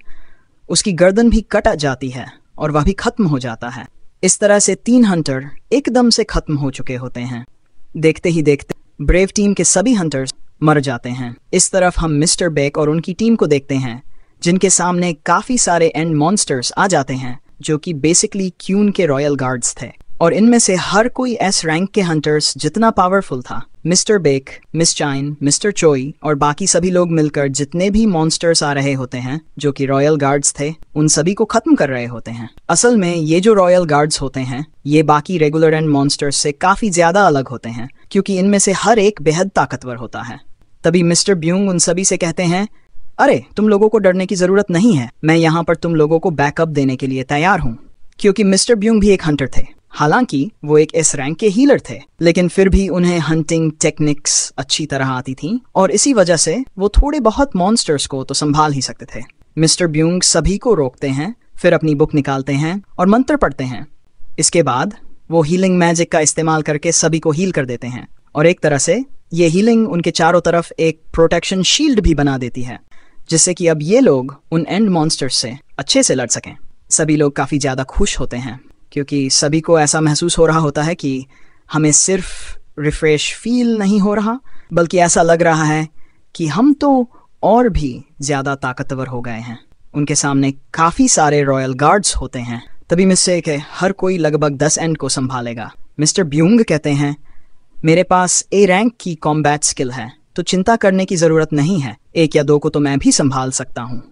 उसकी गर्दन भी कट जाती है और वह भी खत्म हो जाता है। इस तरह से 3 हंटर एकदम से खत्म हो चुके होते हैं। देखते ही देखते ब्रेव टीम के सभी हंटर्स मर जाते हैं। इस तरफ हम मिस्टर बेक और उनकी टीम को देखते हैं जिनके सामने काफी सारे एंड मॉन्स्टर्स आ जाते हैं जो कि बेसिकली क्यून के रॉयल गार्ड्स थे। और इनमें से हर कोई एस रैंक के हंटर्स जितना पावरफुल था, मिस्टर बेक, मिस चाइन, मिस्टर चोई और बाकी सभी लोग मिलकर जितने भी मॉन्स्टर्स आ रहे होते हैं जो कि रॉयल गार्ड्स थे, उन सभी को खत्म कर रहे होते हैं। असल में ये जो रॉयल गार्ड्स होते हैं ये बाकी रेगुलर एंड मॉन्स्टर्स से काफी ज्यादा अलग होते हैं क्योंकि इनमें से हर एक बेहद ताकतवर होता है। तभी मिस्टर ब्यूंग उन सभी से कहते हैं, अरे तुम लोगों को डरने की जरूरत नहीं है, मैं यहाँ पर तुम लोगों को बैकअप देने के लिए तैयार हूँ। क्योंकि मिस्टर ब्यूंग भी एक हंटर थे, हालांकि वो एक एस रैंक के हीलर थे, लेकिन फिर भी उन्हें हंटिंग टेक्निक्स अच्छी तरह आती थी और इसी वजह से वो थोड़े बहुत मॉन्स्टर्स को तो संभाल ही सकते थे। मिस्टर ब्यूंग सभी को रोकते हैं, फिर अपनी बुक निकालते हैं और मंत्र पढ़ते हैं। इसके बाद वो हीलिंग मैजिक का इस्तेमाल करके सभी को हील कर देते हैं और एक तरह से ये हीलिंग उनके चारों तरफ एक प्रोटेक्शन शील्ड भी बना देती है, जिससे कि अब ये लोग उन एंड मॉन्स्टर्स से अच्छे से लड़ सकें। सभी लोग काफी ज्यादा खुश होते हैं क्योंकि सभी को ऐसा महसूस हो रहा होता है कि हमें सिर्फ रिफ्रेश फील नहीं हो रहा, बल्कि ऐसा लग रहा है कि हम तो और भी ज्यादा ताकतवर हो गए हैं। उनके सामने काफी सारे रॉयल गार्ड्स होते हैं। तभी मिस्टर के हर कोई लगभग 10 एंड को संभालेगा। मिस्टर ब्यूंग कहते हैं, मेरे पास ए रैंक की कॉम्बैट स्किल है, तो चिंता करने की जरूरत नहीं है, 1 या 2 को तो मैं भी संभाल सकता हूँ।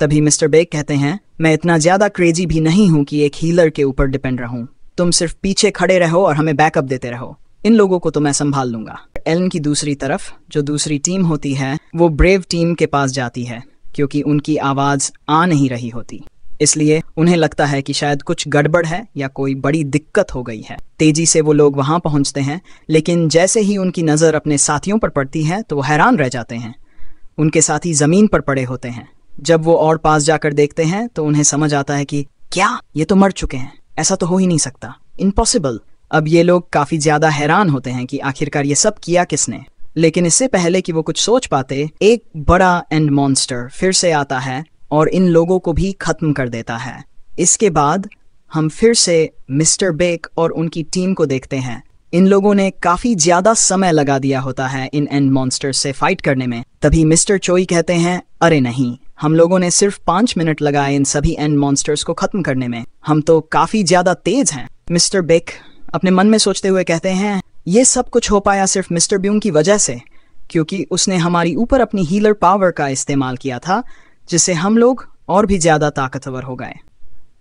तभी मिस्टर बेक कहते हैं, मैं इतना ज्यादा क्रेजी भी नहीं हूँ कि एक हीलर के ऊपर डिपेंड रहूं, तुम सिर्फ पीछे खड़े रहो और हमें बैकअप देते रहो, इन लोगों को तो मैं संभाल लूंगा। एलन की दूसरी तरफ जो दूसरी टीम होती है वो ब्रेव टीम के पास जाती है क्योंकि उनकी आवाज आ नहीं रही होती, इसलिए उन्हें लगता है कि शायद कुछ गड़बड़ है या कोई बड़ी दिक्कत हो गई है। तेजी से वो लोग वहां पहुंचते हैं, लेकिन जैसे ही उनकी नजर अपने साथियों पर पड़ती है तो वो हैरान रह जाते हैं। उनके साथी जमीन पर पड़े होते हैं। जब वो और पास जाकर देखते हैं तो उन्हें समझ आता है कि क्या ये तो मर चुके हैं, ऐसा तो हो ही नहीं सकता, इम्पॉसिबल। अब ये लोग काफी ज्यादा हैरान होते हैं कि आखिरकार ये सब किया किसने। लेकिन इससे पहले कि वो कुछ सोच पाते, एक बड़ा एंड मॉन्स्टर फिर से आता है और इन लोगों को भी खत्म कर देता है। इसके बाद हम फिर से मिस्टर बेक और उनकी टीम को देखते हैं। इन लोगों ने काफी ज्यादा समय लगा दिया होता है इन एंड मॉन्स्टर्स से फाइट करने में। तभी मिस्टर चोई कहते हैं, अरे नहीं, हम लोगों ने सिर्फ 5 मिनट लगाए इन सभी एंड मॉन्स्टर्स को खत्म करने में, हम तो काफी ज्यादा तेज हैं। मिस्टर बेक अपने मन में सोचते हुए कहते हैं, ये सब कुछ हो पाया सिर्फ मिस्टर ब्यूंग की वजह से, क्योंकि उसने हमारी ऊपर अपनी हीलर पावर का इस्तेमाल किया था, जिससे हम लोग और भी ज्यादा ताकतवर हो गए।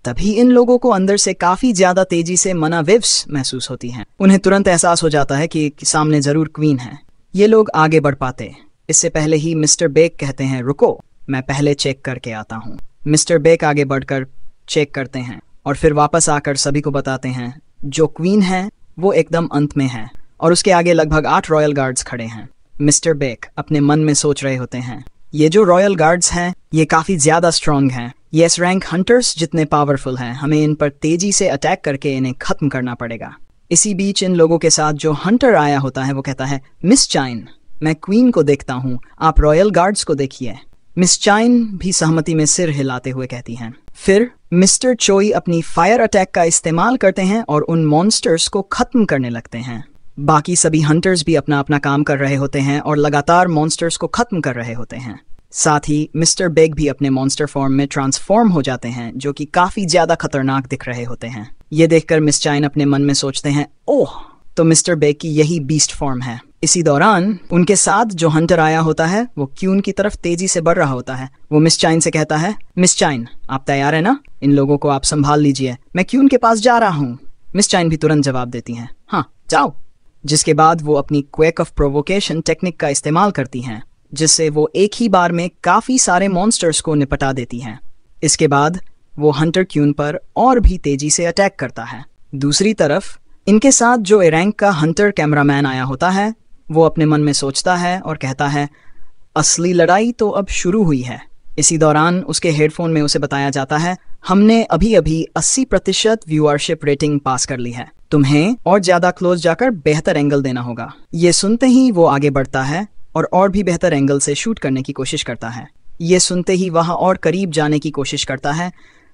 तभी इन लोगों को अंदर से काफी ज्यादा तेजी से मना वेव्स महसूस होती हैं। उन्हें तुरंत एहसास हो जाता है कि सामने जरूर क्वीन है। ये लोग आगे बढ़ पाते। इससे पहले ही मिस्टर बेक कहते हैं, रुको, मैं पहले चेक करके आता हूँ। मिस्टर बेक आगे बढ़कर चेक करते हैं और फिर वापस आकर सभी को बताते हैं, जो क्वीन है वो एकदम अंत में है और उसके आगे लगभग 8 रॉयल गार्ड्स खड़े हैं। मिस्टर बेक अपने मन में सोच रहे होते हैं, ये जो रॉयल गार्ड्स हैं ये काफी ज्यादा स्ट्रांग हैं। ये एस रैंक हंटर्स जितने पावरफुल हैं, हमें इन पर तेजी से अटैक करके इन्हें खत्म करना पड़ेगा। इसी बीच इन लोगों के साथ जो हंटर आया होता है वो कहता है, मिस चाइन, मैं क्वीन को देखता हूँ, आप रॉयल गार्ड्स को देखिए। मिस चाइन भी सहमति में सिर हिलाते हुए कहती हैं। फिर मिस्टर चोई अपनी फायर अटैक का इस्तेमाल करते हैं और उन मॉन्स्टर्स को खत्म करने लगते हैं। बाकी सभी हंटर्स भी अपना अपना काम कर रहे होते हैं और लगातार मॉन्स्टर्स को खत्म कर रहे होते हैं। साथ ही मिस्टर बेग भी अपने मॉन्स्टर फॉर्म में ट्रांसफॉर्म हो जाते हैं, जो कि काफी ज्यादा खतरनाक दिख रहे होते हैं। ये देखकर मिस चाइन अपने मन में सोचते हैं, ओह, तो मिस्टर बेग की यही बीस्ट फॉर्म है। इसी दौरान उनके साथ जो हंटर आया होता है वो क्यून की तरफ तेजी से बढ़ रहा होता है। वो मिस चाइन से कहता है, मिस चाइन, आप तैयार है ना? इन लोगों को आप संभाल लीजिए, मैं क्यून के पास जा रहा हूँ। मिस चाइन भी तुरंत जवाब देती हैं, हाँ जाओ। जिसके बाद वो अपनी क्वेक ऑफ प्रोवोकेशन टेक्निक का इस्तेमाल करती हैं, जिससे वो एक ही बार में काफी सारे मॉन्स्टर्स को निपटा देती हैं। इसके बाद वो हंटर क्यून पर और भी तेजी से अटैक करता है। दूसरी तरफ इनके साथ जो ए रैंक का हंटर कैमरामैन आया होता है वो अपने मन में सोचता है और कहता है, असली लड़ाई तो अब शुरू हुई है। इसी दौरान उसके हेडफोन में उसे बताया जाता है, हमने अभी अभी 80% व्यूअरशिप रेटिंग पास कर ली है, तुम्हें और ज्यादा क्लोज जाकर बेहतर एंगल देना होगा। ये सुनते ही वो आगे बढ़ता है और भी बेहतर एंगल से शूट करने की कोशिश करता है। ये सुनते ही वहां और करीब जाने की कोशिश करता है,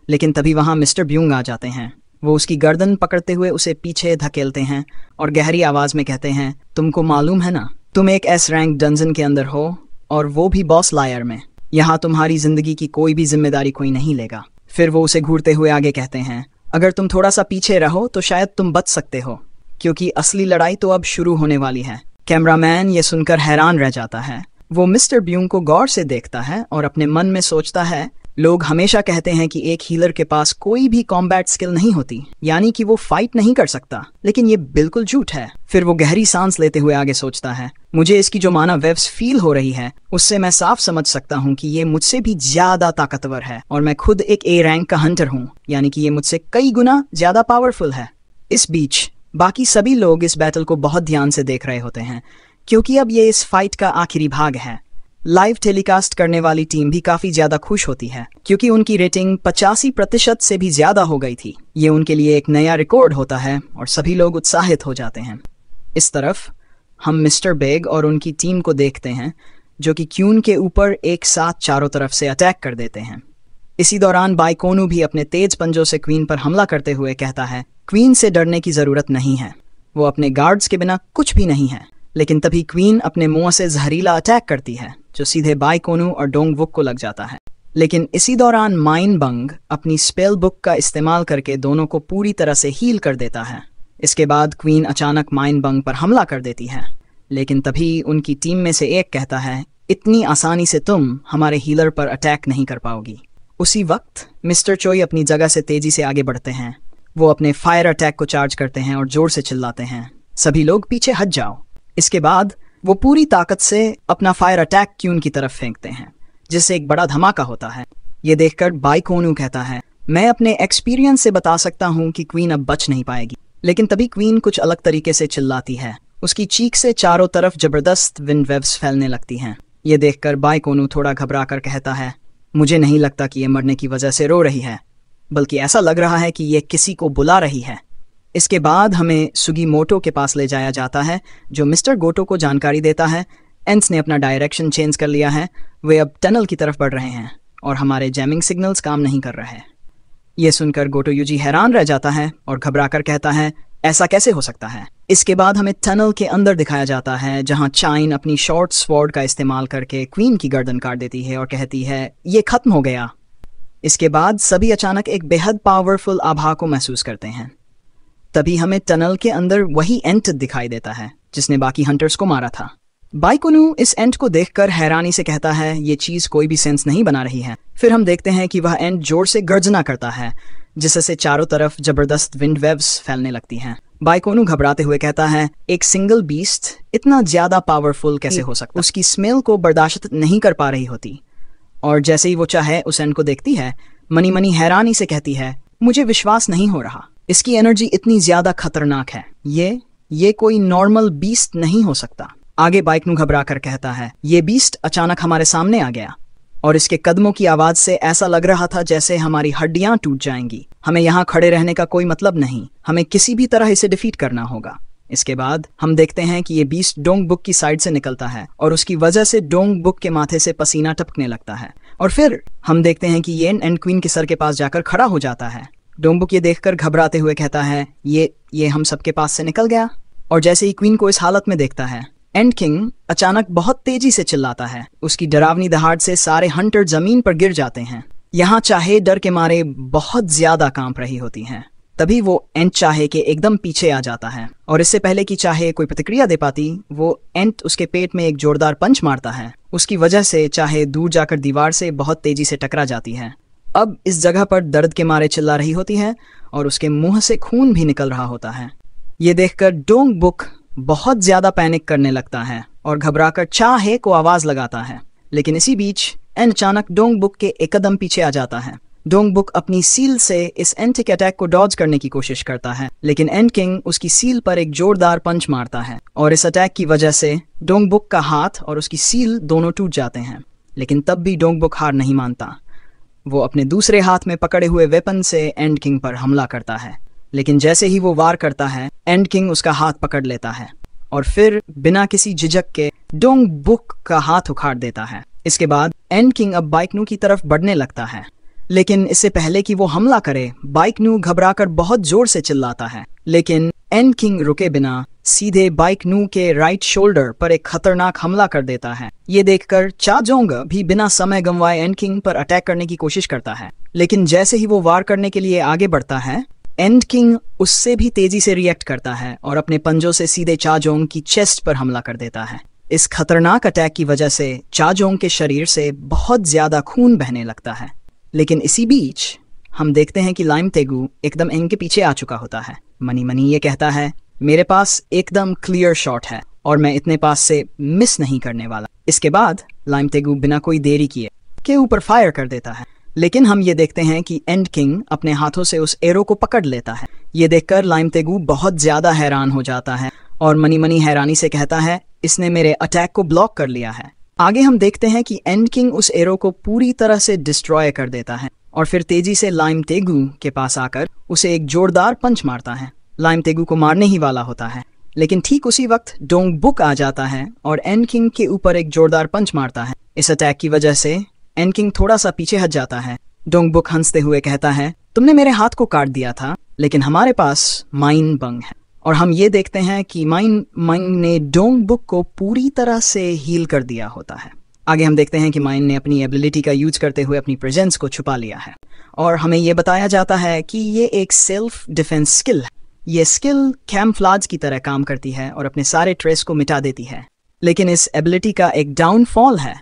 लेकिन तभी वहां मिस्टर ब्यूंग आ जाते हैं। वो उसकी गर्दन पकड़ते हुए उसे पीछे धकेलते हैं और गहरी आवाज में कहते हैं, तुमको मालूम है ना, तुम एक एस रैंक डंजन के अंदर हो और वो भी बॉस लायर में। यहाँ तुम्हारी जिंदगी की कोई भी जिम्मेदारी कोई नहीं लेगा। फिर वो उसे घूरते हुए आगे कहते हैं, अगर तुम थोड़ा सा पीछे रहो तो शायद तुम बच सकते हो, क्योंकि असली लड़ाई तो अब शुरू होने वाली है। कैमरामैन ये सुनकर हैरान रह जाता है। वो मिस्टर ब्यूंग को गौर से देखता है और अपने मन में सोचता है, लोग हमेशा कहते हैं कि एक हीलर के पास कोई भी कॉम्बैट स्किल नहीं होती, यानी कि वो फाइट नहीं कर सकता, लेकिन ये बिल्कुल झूठ है। फिर वो गहरी सांस लेते हुए आगे सोचता है, मुझे इसकी जो माना वेव्स फील हो रही है उससे मैं साफ समझ सकता हूँ कि ये मुझसे भी ज्यादा ताकतवर है और मैं खुद एक ए रैंक का हंटर हूँ, यानी कि ये मुझसे कई गुना ज्यादा पावरफुल है। इस बीच बाकी सभी लोग इस बैटल को बहुत ध्यान से देख रहे होते हैं, क्योंकि अब ये इस फाइट का आखिरी भाग है। लाइव टेलीकास्ट करने वाली टीम भी काफी ज्यादा खुश होती है, क्योंकि उनकी रेटिंग 85% से भी ज्यादा हो गई थी। ये उनके लिए एक नया रिकॉर्ड होता है और सभी लोग उत्साहित हो जाते हैं। इस तरफ हम मिस्टर बेग और उनकी टीम को देखते हैं, जो कि क्यून के ऊपर एक साथ चारों तरफ से अटैक कर देते हैं। इसी दौरान बाइकोनू भी अपने तेज पंजों से क्वीन पर हमला करते हुए कहता है, क्वीन से डरने की जरूरत नहीं है, वो अपने गार्ड्स के बिना कुछ भी नहीं है। लेकिन तभी क्वीन अपने मुंह से जहरीला अटैक करती है, जो सीधे बाइकोनू और डोंगवुक को लग जाता है। लेकिन इसी दौरान माइन बंग अपनी स्पेल बुक का इस्तेमाल करके दोनों को पूरी तरह से हील कर देता है। इसके बाद क्वीन अचानक माइन बंग पर हमला कर देती है, लेकिन तभी उनकी टीम में से एक कहता है, इतनी आसानी से तुम हमारे हीलर पर अटैक नहीं कर पाओगी। उसी वक्त मिस्टर चोई अपनी जगह से तेजी से आगे बढ़ते हैं। वो अपने फायर अटैक को चार्ज करते हैं और जोर से चिल्लाते हैं, सभी लोग पीछे हट जाओ। इसके बाद वो पूरी ताकत से अपना फायर अटैक क्यून की तरफ फेंकते हैं, जिससे एक बड़ा धमाका होता है। ये देखकर बाइकोनू कहता है, मैं अपने एक्सपीरियंस से बता सकता हूँ कि क्वीन अब बच नहीं पाएगी। लेकिन तभी क्वीन कुछ अलग तरीके से चिल्लाती है। उसकी चीख से चारों तरफ जबरदस्त विंड वेव्स फैलने लगती हैं। ये देखकर बाइकोनू थोड़ा घबरा कर कहता है, मुझे नहीं लगता कि ये मरने की वजह से रो रही है, बल्कि ऐसा लग रहा है कि ये किसी को बुला रही है। इसके बाद हमें सुगीमोटो के पास ले जाया जाता है, जो मिस्टर गोटो को जानकारी देता है एंस ने अपना डायरेक्शन चेंज कर लिया है, वे अब टनल की तरफ बढ़ रहे हैं और हमारे जैमिंग सिग्नल्स काम नहीं कर रहे हैं। ये सुनकर गोटो यूजी हैरान रह जाता है और घबरा कर कहता है, ऐसा कैसे हो सकता है। इसके बाद हमें टनल के अंदर दिखाया जाता है, जहां चाइन अपनी शॉर्ट स्वॉर्ड का इस्तेमाल करके क्वीन की गर्दन काट देती है और कहती है, ये खत्म हो गया। इसके बाद सभी अचानक एक बेहद पावरफुल आभा को महसूस करते हैं। तभी हमें टनल के अंदर वही एंट दिखाई देता है जिसने बाकी हंटर्स को मारा था। बाइकोनू इस एंट को देखकर हैरानी से कहता है ये चीज कोई भी सेंस नहीं बना रही है। फिर हम देखते हैं कि वह एंट जोर से गर्जना करता है जिससे चारों तरफ जबरदस्त विंड वेव्स फैलने लगती हैं। बाइकोनू घबराते हुए कहता है एक सिंगल बीस्ट इतना ज्यादा पावरफुल कैसे हो सकता, उसकी स्मेल को बर्दाश्त नहीं कर पा रही होती। और जैसे ही वो चाहे उस एंट को देखती है, मनी मनी हैरानी से कहती है मुझे विश्वास नहीं हो रहा, इसकी एनर्जी इतनी ज्यादा खतरनाक है, ये कोई नॉर्मल बीस्ट नहीं हो सकता। आगे बाइकोनू घबरा कर कहता है ये बीस्ट अचानक हमारे सामने आ गया और इसके कदमों की आवाज से ऐसा लग रहा था जैसे हमारी हड्डियां टूट जाएंगी। हमें यहाँ खड़े रहने का कोई मतलब नहीं, हमें किसी भी तरह इसे डिफीट करना होगा। इसके बाद हम देखते हैं कि ये बीस्ट डोंगबुक की साइड से निकलता है और उसकी वजह से डोंगबुक के माथे से पसीना टपकने लगता है। और फिर हम देखते हैं कि येन एंड क्वीन के सर के पास जाकर खड़ा हो जाता है। डोंगबुक ये देखकर घबराते हुए कहता है ये हम सबके पास से निकल गया। और जैसे ही क्वीन को इस हालत में देखता है, एंड किंग अचानक बहुत तेजी से चिल्लाता है। उसकी डरावनी दहाड़ से सारे हंटर जमीन पर गिर जाते हैं। यहाँ चाहे डर के मारे बहुत ज्यादा कांप रही होती हैं। तभी वो एंट चाहे के एकदम पीछे आ जाता है और इससे पहले कि चाहे कोई प्रतिक्रिया दे पाती, वो एंट उसके पेट में एक जोरदार पंच मारता है। उसकी वजह से चाहे दूर जाकर दीवार से बहुत तेजी से टकरा जाती है। अब इस जगह पर दर्द के मारे चिल्ला रही होती है और उसके मुंह से खून भी निकल रहा होता है। ये देखकर डोंगबुक बहुत ज्यादा पैनिक करने लगता है और घबराकर चाहे को आवाज लगाता है। लेकिन इसी बीच एंट अचानक डोंगबुक के एक कदम पीछे आ जाता है। डोंगबुक अपनी सील से इस एंट के अटैक को डॉज करने की कोशिश करता है, लेकिन एंट किंग उसकी सील पर एक जोरदार पंच मारता है और इस अटैक की वजह से डोंगबुक का हाथ और उसकी सील दोनों टूट जाते हैं। लेकिन तब भी डोंगबुक हार नहीं मानता। वो अपने दूसरे हाथ में पकड़े हुए वेपन से एंट किंग पर हमला करता है। लेकिन जैसे ही वो वार करता है, एंट किंग उसका हाथ पकड़ लेता है और फिर बिना किसी झिझक के डोंगबुक का हाथ उखाड़ देता है। इसके बाद एंट किंग अब बाइकोनू की तरफ बढ़ने लगता है, लेकिन इससे पहले कि वो हमला करे, बाइकोनू घबराकर बहुत जोर से चिल्लाता है। लेकिन एंट किंग रुके बिना सीधे बाइकोनू के राइट शोल्डर पर एक खतरनाक हमला कर देता है। ये देखकर चाजोंग भी बिना समय गंवाए एंट किंग पर अटैक करने की कोशिश करता है, लेकिन जैसे ही वो वार करने के लिए आगे बढ़ता है, एंट किंग उससे भी तेजी से रिएक्ट करता है और अपने पंजों से सीधे चाजोंग की चेस्ट पर हमला कर देता है। इस खतरनाक अटैक की वजह से चाजोंग के शरीर से बहुत ज्यादा खून बहने लगता है। लेकिन इसी बीच हम देखते हैं कि लाइम तेगू एकदम एंग के पीछे आ चुका होता है। मनी मनी ये कहता है मेरे पास एकदम क्लियर शॉट है और मैं इतने पास से मिस नहीं करने वाला। इसके बाद लाइम तेगू बिना कोई देरी किए के ऊपर फायर कर देता है। लेकिन हम ये देखते हैं कि एंट किंग अपने हाथों से उस एरो को पकड़ लेता है। ये देखकर लाइम तेगू बहुत ज्यादा हैरान हो जाता है और मनी मनी हैरानी से कहता है इसने मेरे अटैक को ब्लॉक कर लिया है। आगे हम देखते हैं कि एंट किंग उस एरो को पूरी तरह से डिस्ट्रॉय कर देता है और फिर तेजी से लाइम तेगू के पास आकर उसे एक जोरदार पंच मारता है। लाइम तेगू को मारने ही वाला होता है, लेकिन ठीक उसी वक्त डोंगबुक आ जाता है और एंट किंग के ऊपर एक जोरदार पंच मारता है। इस अटैक की वजह से एंट किंग थोड़ा सा पीछे हट जाता है। डोंगबुक हंसते हुए कहता है तुमने मेरे हाथ को काट दिया था, लेकिन हमारे पास माइन बंग है। और हम ये देखते हैं कि माइन ने डोंगबुक को पूरी तरह से हील कर दिया होता है। आगे हम देखते हैं कि माइन ने अपनी एबिलिटी का यूज करते हुए अपनी प्रेजेंस को छुपा लिया है और हमें ये बताया जाता है कि ये एक सेल्फ डिफेंस स्किल है। ये स्किल कैमफ्लाज की तरह काम करती है और अपने सारे ट्रेस को मिटा देती है। लेकिन इस एबिलिटी का एक डाउनफॉल है,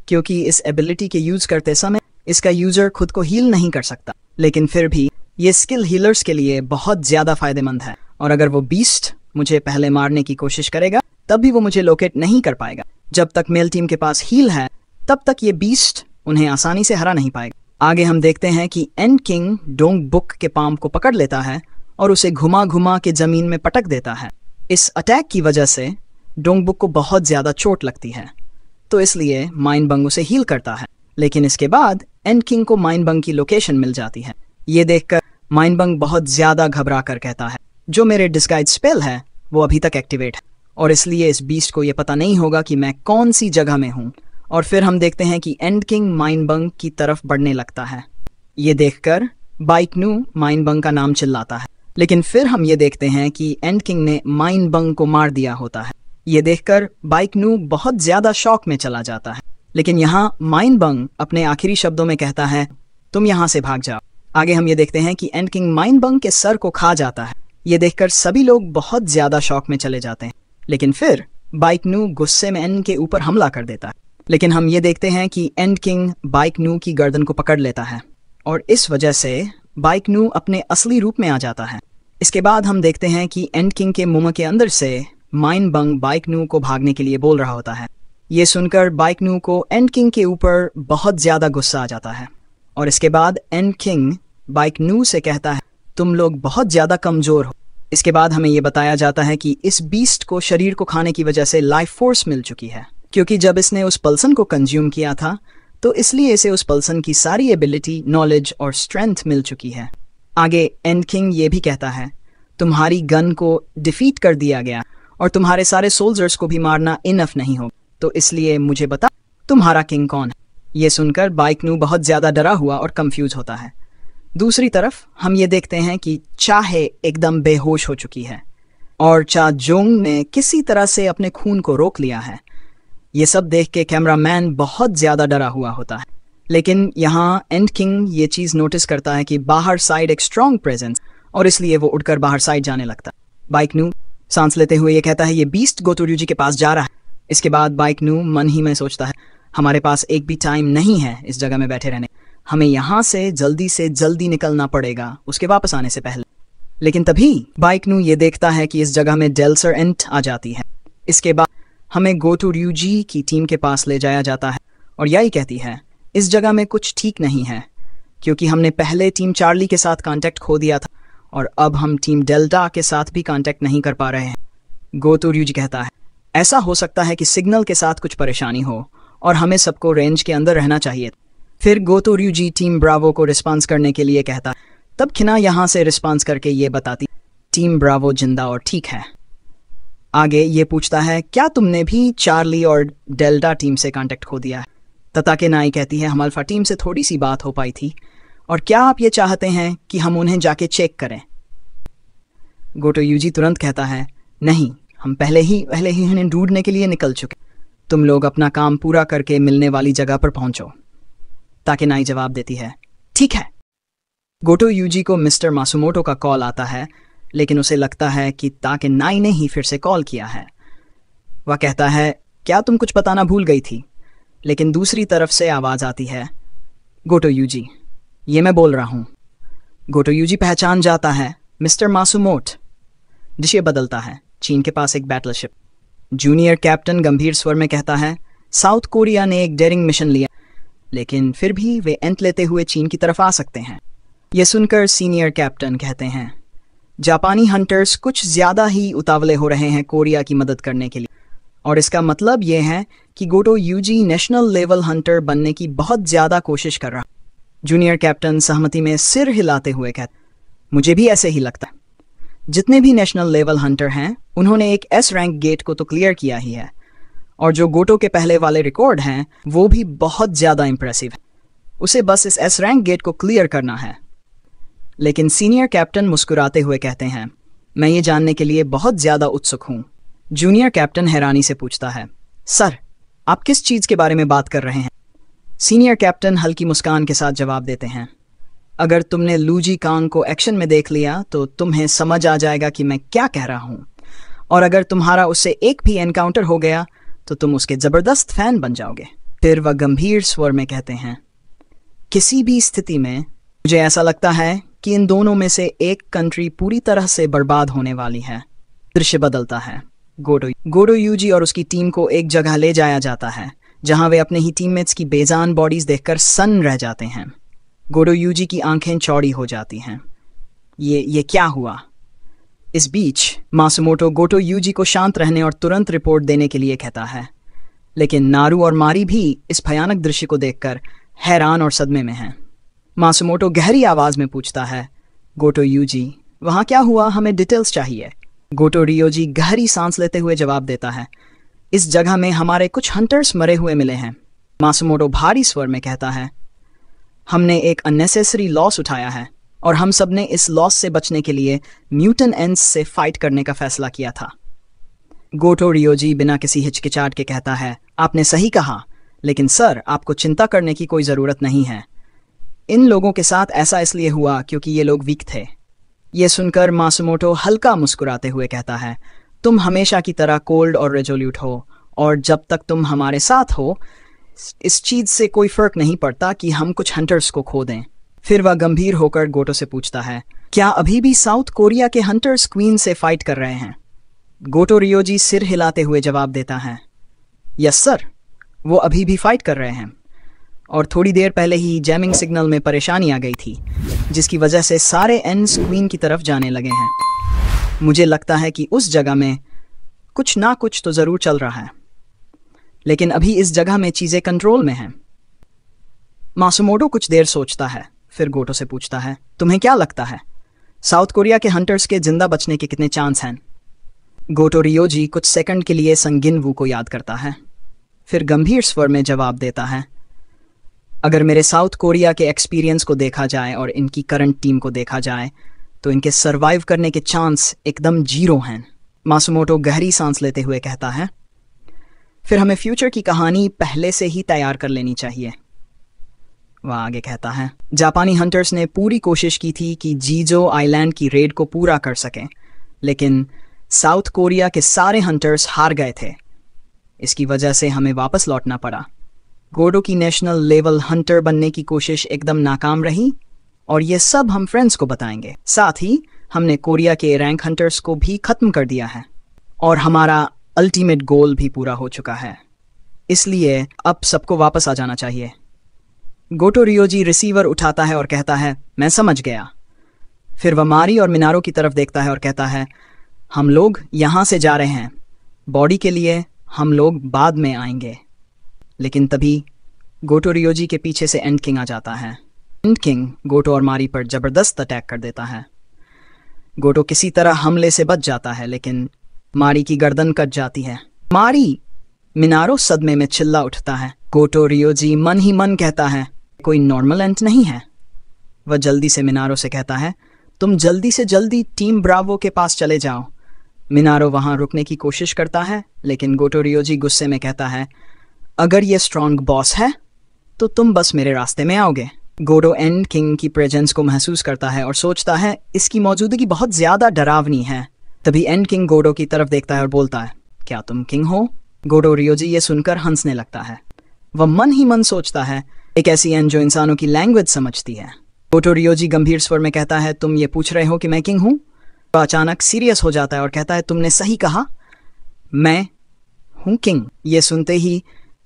क्योंकि इस एबिलिटी के यूज करते समय इसका यूजर खुद को हील नहीं कर सकता। लेकिन फिर भी ये स्किल हीलर्स के लिए बहुत ज्यादा फायदेमंद है और अगर वो बीस्ट मुझे पहले मारने की कोशिश करेगा तब भी वो मुझे लोकेट नहीं कर पाएगा। जब तक मेल टीम के पास हील है तब तक ये बीस्ट उन्हें आसानी से हरा नहीं पाएगा। आगे हम देखते हैं कि एंट किंग डोंगबुक के पाम को पकड़ लेता है और उसे घुमा घुमा के जमीन में पटक देता है। इस अटैक की वजह से डोंगबुक को बहुत ज्यादा चोट लगती है, तो इसलिए माइन बंग उसे हील करता है। लेकिन इसके बाद एंट किंग को माइन बंग की लोकेशन मिल जाती है। ये देखकर माइन बंग बहुत ज्यादा घबरा कर कहता है जो मेरे डिस्गाइज स्पेल है वो अभी तक एक्टिवेट है और इसलिए इस बीस्ट को ये पता नहीं होगा कि मैं कौन सी जगह में हूँ। और फिर हम देखते हैं कि एंट किंग माइन बंग की तरफ बढ़ने लगता है। ये देखकर बाइकोनू माइन बंग का नाम चिल्लाता है, लेकिन फिर हम ये देखते हैं कि एंट किंग ने माइन बंग को मार दिया होता है। ये देखकर बाइकोनू बहुत ज्यादा शॉक में चला जाता है, लेकिन यहाँ माइन बंग अपने आखिरी शब्दों में कहता है तुम यहाँ से भाग जाओ। आगे हम ये देखते हैं कि एंट किंग माइन बंग के सर को खा जाता है। ये देखकर सभी लोग बहुत ज्यादा शॉक में चले जाते हैं। लेकिन फिर बाइक नू गुस्से में एंड के ऊपर हमला कर देता है। लेकिन हम ये देखते हैं कि एंड किंग बाइक नू की गर्दन को पकड़ लेता है और इस वजह से बाइक नू अपने असली रूप में आ जाता है। इसके बाद हम देखते हैं कि एंड किंग के मुंह के अंदर से माइन बंग बाइक नू को भागने के लिए बोल रहा होता है। ये सुनकर बाइक नू को एंड किंग के ऊपर बहुत ज्यादा गुस्सा आ जाता है और इसके बाद एंड किंग बाइक नू से कहता है, तुम लोग बहुत ज्यादा कमजोर हो। इसके बाद हमें यह बताया जाता है कि इस बीस्ट को शरीर को खाने की वजह से लाइफ फोर्स मिल चुकी है, क्योंकि जब इसने उस पल्सन को कंज्यूम किया था तो इसलिए इसे उस पल्सन की सारी एबिलिटी, नॉलेज और स्ट्रेंथ मिल चुकी है। आगे एंड किंग ये भी कहता है, तुम्हारी गन को डिफीट कर दिया गया और तुम्हारे सारे सोल्जर्स को भी मारना इनफ नहीं हो, तो इसलिए मुझे बता तुम्हारा किंग कौन है। ये सुनकर बाइक नू बहुत ज्यादा डरा हुआ और कंफ्यूज होता है। दूसरी तरफ हम ये देखते हैं कि चाहे एकदम बेहोश हो चुकी है और चा जोंग ने किसी तरह से अपने खून को रोक लिया है। ये सब देख के कैमरामैन बहुत ज्यादा डरा हुआ होता है। लेकिन यहाँ एंड किंग ये चीज नोटिस करता है कि बाहर साइड एक स्ट्रॉन्ग प्रेजेंस, और इसलिए वो उड़कर बाहर साइड जाने लगता है। बाइक नू सांस लेते हुए ये कहता है, ये बीस्ट गोतो र्यूजी के पास जा रहा है। इसके बाद बाइक नू मन ही में सोचता है, हमारे पास एक भी टाइम नहीं है इस जगह में बैठे रहने, हमें यहाँ से जल्दी निकलना पड़ेगा उसके वापस आने से पहले। लेकिन तभी बाइक नू ये देखता है कि इस जगह में डेल्सर एंट आ जाती है। इसके बाद हमें गोतो र्यूजी की टीम के पास ले जाया जाता है और यही कहती है, इस जगह में कुछ ठीक नहीं है, क्योंकि हमने पहले टीम चार्ली के साथ कांटेक्ट खो दिया था और अब हम टीम डेल्टा के साथ भी कांटेक्ट नहीं कर पा रहे हैं। गोतो र्यूजी कहता है, ऐसा हो सकता है कि सिग्नल के साथ कुछ परेशानी हो और हमें सबको रेंज के अंदर रहना चाहिए। फिर गोतो र्यूजी टीम ब्रावो को रिस्पॉन्स करने के लिए कहता है। तब खिना यहाँ से रिस्पॉन्स करके ये बताती, टीम ब्रावो जिंदा और ठीक है। आगे ये पूछता है, क्या तुमने भी चार्ली और डेल्टा र्टीम से कांटेक्ट खो दिया है? तताके नाई कहती है, हम अल्फा टीम से थोड़ी सी बात हो पाई थी, और क्या आप ये चाहते हैं कि हम उन्हें जाके चेक करें? गोतो र्यूजी तुरंत कहता है, नहीं, हम पहले ही उन्हें ढूंढने के लिए निकल चुके, तुम लोग अपना काम पूरा करके मिलने वाली जगह पर पहुंचो। ताके नाई जवाब देती है, ठीक है। गोतो र्यूजी को मिस्टर मासुमोटो का कॉल आता है, लेकिन उसे लगता है कि ताके नाई ने ही फिर से कॉल किया है। वह कहता है, क्या तुम कुछ बताना भूल गई थी? लेकिन दूसरी तरफ से आवाज आती है, गोतो र्यूजी, ये मैं बोल रहा हूं। गोतो र्यूजी पहचान जाता है, मिस्टर मासुमोट। दृश्य बदलता है, चीन के पास एक बैटलशिप। जूनियर कैप्टन गंभीर स्वर में कहता है, साउथ कोरिया ने एक डेयरिंग मिशन लिया, लेकिन फिर भी वे एंट लेते हुए चीन की तरफ आ सकते हैं। यह सुनकर सीनियर कैप्टन कहते हैं, जापानी हंटर्स कुछ ज्यादा ही उतावले हो रहे हैं कोरिया की मदद करने के लिए, और इसका मतलब यह है कि गोतो र्यूजी नेशनल लेवल हंटर बनने की बहुत ज्यादा कोशिश कर रहा। जूनियर कैप्टन सहमति में सिर हिलाते हुए कहते, मुझे भी ऐसे ही लगता है। जितने भी नेशनल लेवल हंटर हैं उन्होंने एक एस रैंक गेट को तो क्लियर किया ही है, और जो गोटो के पहले वाले रिकॉर्ड हैं वो भी बहुत ज्यादा इंप्रेसिव है। उसे बस इस एस रैंक गेट को क्लियर करना है। लेकिन सीनियर कैप्टन मुस्कुराते हुए कहते हैं, मैं ये जानने के लिए बहुत ज्यादा उत्सुक हूं। जूनियर कैप्टन हैरानी से पूछता है, सर आप किस चीज के बारे में बात कर रहे हैं? सीनियर कैप्टन हल्की मुस्कान के साथ जवाब देते हैं, अगर तुमने लूजी कांग को एक्शन में देख लिया तो तुम्हें समझ आ जाएगा कि मैं क्या कह रहा हूं, और अगर तुम्हारा उससे एक भी एनकाउंटर हो गया तो तुम उसके जबरदस्त फैन बन जाओगे। फिर वह गंभीर स्वर में कहते हैं, किसी भी स्थिति में मुझे ऐसा लगता है कि इन दोनों में से एक कंट्री पूरी तरह से बर्बाद होने वाली है। दृश्य बदलता है, गोटो र्यूजी और उसकी टीम को एक जगह ले जाया जाता है जहां वे अपने ही टीममेट्स की बेजान बॉडीज देखकर सन्न रह जाते हैं। गोटो र्यूजी की आंखें चौड़ी हो जाती हैं। ये क्या हुआ? इस बीच मासुमोटो गोटो र्यूजी को शांत रहने और तुरंत रिपोर्ट देने के लिए कहता है, लेकिन नारू और मारी भी इस भयानक दृश्य को देखकर हैरान और सदमे में हैं। मासुमोटो गहरी आवाज में पूछता है, गोटो र्यूजी वहां क्या हुआ, हमें डिटेल्स चाहिए। गोटो र्यूजी गहरी सांस लेते हुए जवाब देता है, इस जगह में हमारे कुछ हंटर्स मरे हुए मिले हैं। मासुमोटो भारी स्वर में कहता है, हमने एक अननेसेसरी लॉस उठाया है और हम सब ने इस लॉस से बचने के लिए म्यूटेंट एंड्स से फाइट करने का फैसला किया था। गोटो र्यूजी बिना किसी हिचकिचाहट के कहता है, आपने सही कहा, लेकिन सर आपको चिंता करने की कोई ज़रूरत नहीं है। इन लोगों के साथ ऐसा इसलिए हुआ क्योंकि ये लोग वीक थे। ये सुनकर मासुमोटो हल्का मुस्कुराते हुए कहता है, तुम हमेशा की तरह कोल्ड और रेजोल्यूट हो, और जब तक तुम हमारे साथ हो इस चीज से कोई फर्क नहीं पड़ता कि हम कुछ हंटर्स को खो दें। फिर वह गंभीर होकर गोटो से पूछता है, क्या अभी भी साउथ कोरिया के हंटर्स क्वीन से फाइट कर रहे हैं? गोटो रियोजी सिर हिलाते हुए जवाब देता है, यस सर, वो अभी भी फाइट कर रहे हैं, और थोड़ी देर पहले ही जैमिंग सिग्नल में परेशानी आ गई थी, जिसकी वजह से सारे एंड्स क्वीन की तरफ जाने लगे हैं। मुझे लगता है कि उस जगह में कुछ ना कुछ तो ज़रूर चल रहा है, लेकिन अभी इस जगह में चीज़ें कंट्रोल में हैं। मासुमोटो कुछ देर सोचता है, फिर गोटो से पूछता है, तुम्हें क्या लगता है साउथ कोरिया के हंटर्स के जिंदा बचने के कितने चांस हैं? गोटो रियोजी कुछ सेकंड के लिए संग जिनवू को याद करता है, फिर गंभीर स्वर में जवाब देता है, अगर मेरे साउथ कोरिया के एक्सपीरियंस को देखा जाए और इनकी करंट टीम को देखा जाए तो इनके सरवाइव करने के चांस एकदम 0 हैं। मासुमोटो गहरी सांस लेते हुए कहता है, फिर हमें फ्यूचर की कहानी पहले से ही तैयार कर लेनी चाहिए। वह आगे कहता है, जापानी हंटर्स ने पूरी कोशिश की थी कि जीजो आइलैंड की रेड को पूरा कर सकें, लेकिन साउथ कोरिया के सारे हंटर्स हार गए थे। इसकी वजह से हमें वापस लौटना पड़ा। गोडो की नेशनल लेवल हंटर बनने की कोशिश एकदम नाकाम रही, और ये सब हम फ्रेंड्स को बताएंगे। साथ ही हमने कोरिया के रैंक हंटर्स को भी खत्म कर दिया है, और हमारा अल्टीमेट गोल भी पूरा हो चुका है। इसलिए अब सबको वापस आ जाना चाहिए। गोटो रियोजी रिसीवर उठाता है और कहता है, मैं समझ गया। फिर वह मारी और मिनारो की तरफ देखता है और कहता है, हम लोग यहाँ से जा रहे हैं, बॉडी के लिए हम लोग बाद में आएंगे। लेकिन तभी गोटो रियोजी के पीछे से एंड किंग आ जाता है। एंड किंग गोटो और मारी पर जबरदस्त अटैक कर देता है। गोटो किसी तरह हमले से बच जाता है, लेकिन मारी की गर्दन कट जाती है। मारी! मिनारो सदमे में चिल्ला उठता है। गोटो रियोजी मन ही मन कहता है, कोई नॉर्मल एंट नहीं है। वह जल्दी से मिनारो से कहता है, तुम जल्दी से जल्दी टीम ब्रावो के पास चले जाओ। मिनारो वहां रुकने की कोशिश करता है, लेकिन गोटो रियोजी गुस्से में कहता है, अगर ये स्ट्रॉन्ग बॉस है तो तुम बस मेरे रास्ते में आओगे। गोटो एंड किंग की प्रेजेंस को महसूस करता है और सोचता है इसकी मौजूदगी बहुत ज्यादा डरावनी है। तभी एंड किंग गोटो की तरफ देखता है और बोलता है, क्या तुम किंग हो? गोटो रियोजी ये सुनकर हंसने लगता है। वह मन ही मन सोचता है, एक ऐसी एंड जो इंसानों की लैंग्वेज समझती है। गोटो रियोजी गंभीर स्वर में कहता है, तुम ये पूछ रहे हो कि मैं किंग हूँ? वह अचानक सीरियस हो जाता है और कहता है, तुमने सही कहा, मैं हूँ किंग। ये सुनते ही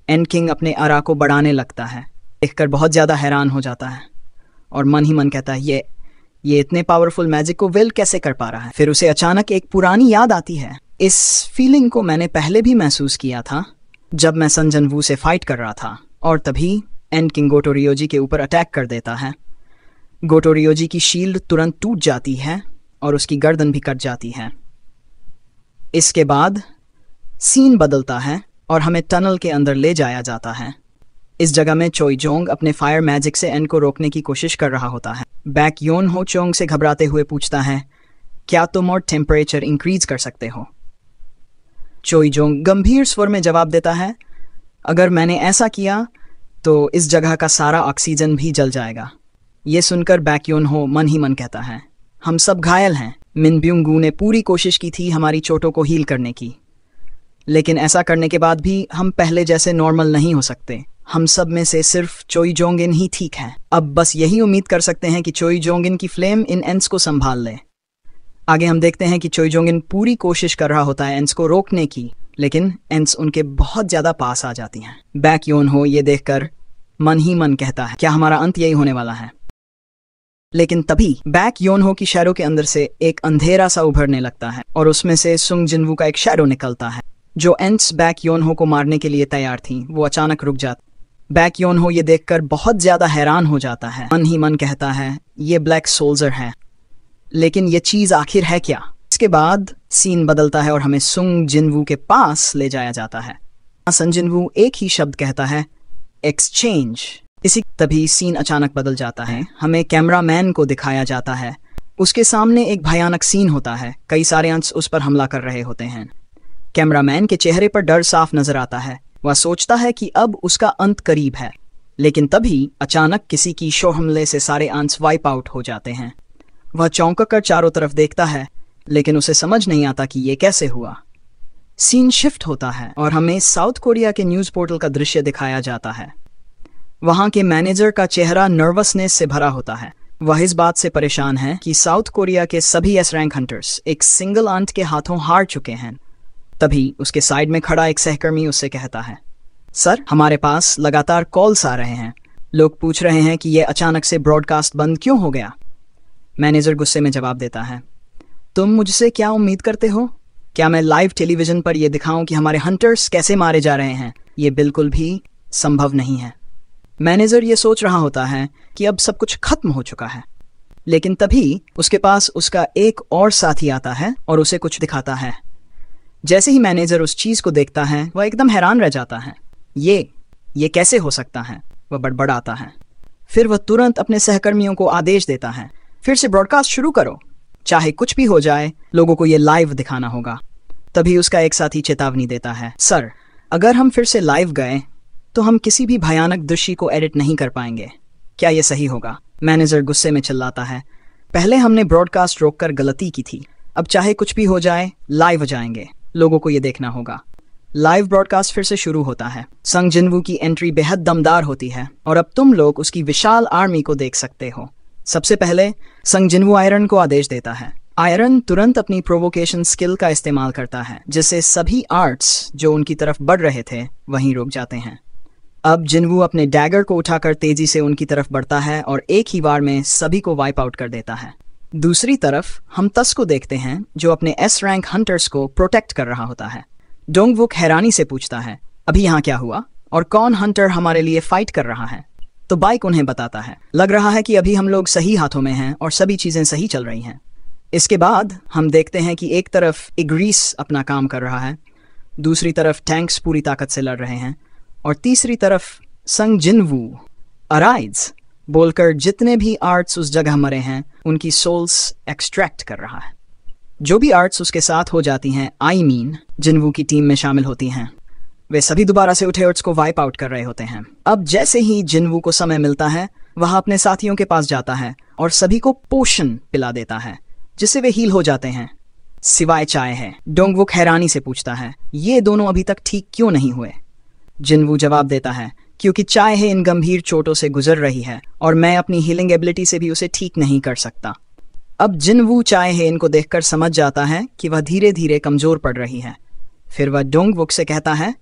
एंड किंग अपने आरा को बढ़ाने लगता है। देखकर बहुत ज़्यादा हैरान हो जाता है और मन ही मन कहता है, ये इतने पावरफुल मैजिक को विल कैसे कर पा रहा है? फिर उसे अचानक एक पुरानी याद आती है। इस फीलिंग को मैंने पहले भी महसूस किया था जब मैं सन जिनवू से फाइट कर रहा था। और तभी एंड किंग गोटो रियोजी के ऊपर अटैक कर देता है। गोटो रियोजी की शील्ड तुरंत टूट जाती है और उसकी गर्दन भी कट जाती है। इसके बाद सीन बदलता है और हमें टनल के अंदर ले जाया जाता है। इस जगह में चोई जोंग अपने फायर मैजिक से एन को रोकने की कोशिश कर रहा होता है। बैक योन हो चोंग से घबराते हुए पूछता है, क्या तुम और टेम्परेचर इंक्रीज कर सकते हो? चोई जोंग गंभीर स्वर में जवाब देता है, अगर मैंने ऐसा किया तो इस जगह का सारा ऑक्सीजन भी जल जाएगा। ये सुनकर बैक योन हो मन ही मन कहता है, हम सब घायल हैं। मिन ब्यूंगू ने पूरी कोशिश की थी हमारी चोटों को हील करने की, लेकिन ऐसा करने के बाद भी हम पहले जैसे नॉर्मल नहीं हो सकते। हम सब में से सिर्फ चोई जोंगिन ही ठीक है। अब बस यही उम्मीद कर सकते हैं कि चोई जोंगिन की फ्लेम इन एंड्स को संभाल ले। आगे हम देखते हैं कि चोई जोंगिन पूरी कोशिश कर रहा होता है एंड्स को रोकने की, लेकिन एंड्स उनके बहुत ज्यादा पास आ जाती हैं। बैक योन हो ये देखकर मन ही मन कहता है, क्या हमारा अंत यही होने वाला है? लेकिन तभी बैक योन हो की शैडो के अंदर से एक अंधेरा सा उभरने लगता है और उसमें से सुंग जिनवू का एक शैडो निकलता है। जो एंड्स बैक योन हो को मारने के लिए तैयार थी वो अचानक रुक जाती। बैक योन हो ये देखकर बहुत ज्यादा हैरान हो जाता है। मन ही मन कहता है, ये ब्लैक सोल्जर है, लेकिन ये चीज आखिर है क्या? इसके बाद सीन बदलता है और हमें सुंग जिनवू के पास ले जाया जाता है। सन जिनवू एक ही शब्द कहता है, एक्सचेंज। इसी तभी सीन अचानक बदल जाता है। हमें कैमरामैन को दिखाया जाता है। उसके सामने एक भयानक सीन होता है। कई सारे अंश उस पर हमला कर रहे होते हैं। कैमरामैन के चेहरे पर डर साफ नजर आता है। वह सोचता है कि अब उसका अंत करीब है, लेकिन तभी अचानक किसी की शो हमले से सारे अंश वाइप आउट हो जाते हैं वह चौंक कर चारों तरफ देखता है, लेकिन उसे समझ नहीं आता कि ये कैसे हुआ। सीन शिफ्ट होता है और हमें साउथ कोरिया के न्यूज़ पोर्टल का दृश्य दिखाया जाता है। वहां के मैनेजर का चेहरा नर्वसनेस से भरा होता है। वह इस बात से परेशान है कि साउथ कोरिया के सभी एस रैंक हंटर्स एक सिंगल आंट के हाथों हार चुके हैं। तभी उसके साइड में खड़ा एक सहकर्मी उससे कहता है, सर, हमारे पास लगातार कॉल्स आ रहे हैं। लोग पूछ रहे हैं कि यह अचानक से ब्रॉडकास्ट बंद क्यों हो गया। मैनेजर गुस्से में जवाब देता है, तुम मुझसे क्या उम्मीद करते हो? क्या मैं लाइव टेलीविजन पर यह दिखाऊं कि हमारे हंटर्स कैसे मारे जा रहे हैं? ये बिल्कुल भी संभव नहीं है। मैनेजर ये सोच रहा होता है कि अब सब कुछ खत्म हो चुका है, लेकिन तभी उसके पास उसका एक और साथी आता है और उसे कुछ दिखाता है। जैसे ही मैनेजर उस चीज को देखता है, वह एकदम हैरान रह जाता है। ये कैसे हो सकता है? वह बड़बड़ाता है। फिर वह तुरंत अपने सहकर्मियों को आदेश देता है, फिर से ब्रॉडकास्ट शुरू करो, चाहे कुछ भी हो जाए, लोगों को ये लाइव दिखाना होगा। तभी उसका एक साथी चेतावनी देता है, सर, अगर हम फिर से लाइव गए तो हम किसी भी भयानक दृश्य को एडिट नहीं कर पाएंगे। क्या यह सही होगा? मैनेजर गुस्से में चिल्लाता है, पहले हमने ब्रॉडकास्ट रोककर गलती की थी, अब चाहे कुछ भी हो जाए लाइव जाएंगे, लोगों को यह देखना होगा। लाइव ब्रॉडकास्ट फिर से शुरू होता है। संग जिनवू की एंट्री बेहद दमदार होती है और अब तुम लोग उसकी विशाल आर्मी को देख सकते हो। सबसे पहले संग जिनवू आयरन को आदेश देता है। आयरन तुरंत अपनी प्रोवोकेशन स्किल का इस्तेमाल करता है, जिससे सभी आर्ट्स जो उनकी तरफ बढ़ रहे थे वहीं रुक जाते हैं। अब जिनवू अपने डैगर को उठाकर तेजी से उनकी तरफ बढ़ता है और एक ही बार में सभी को वाइप आउट कर देता है। दूसरी तरफ हम तस को देखते हैं, जो अपने एस रैंक हंटर्स को प्रोटेक्ट कर रहा होता है। डोंगवुक हैरानी से पूछता है, अभी यहाँ क्या हुआ और कौन हंटर हमारे लिए फाइट कर रहा है? तो बाइक उन्हें बताता है, लग रहा है कि अभी हम लोग सही हाथों में हैं और सभी चीजें सही चल रही हैं। इसके बाद हम देखते हैं कि एक तरफ इग्रीस अपना काम कर रहा है, दूसरी तरफ टैंक्स पूरी ताकत से लड़ रहे हैं और तीसरी तरफ संग जिनवू अराइज बोलकर जितने भी आर्ट्स उस जगह मरे हैं उनकी सोल्स एक्सट्रैक्ट कर रहा है। जो भी आर्ट्स उसके साथ हो जाती हैं, जिनवू की टीम में शामिल होती हैं, वे सभी दोबारा से उठे आर्ट्स को वाइप आउट कर रहे होते हैं। अब जैसे ही जिनवू को समय मिलता है, वह अपने साथियों के पास जाता है और सभी को पोशन पिला देता है, जिससे वे हील हो जाते हैं, सिवाय चाय है। डोंगवुक हैरानी से पूछता है, ये दोनों अभी तक ठीक क्यों नहीं हुए? जिनवू जवाब देता है, क्योंकि चाय है इन गंभीर चोटों से गुजर रही है और मैं अपनी हीलिंग एबिलिटी से भी उसे ठीक नहीं कर सकता। अब जिनवू चाय है इनको देखकर समझ जाता है कि वह धीरे धीरे कमजोर पड़ रही है। फिर वह डोंगवुक से कहता है,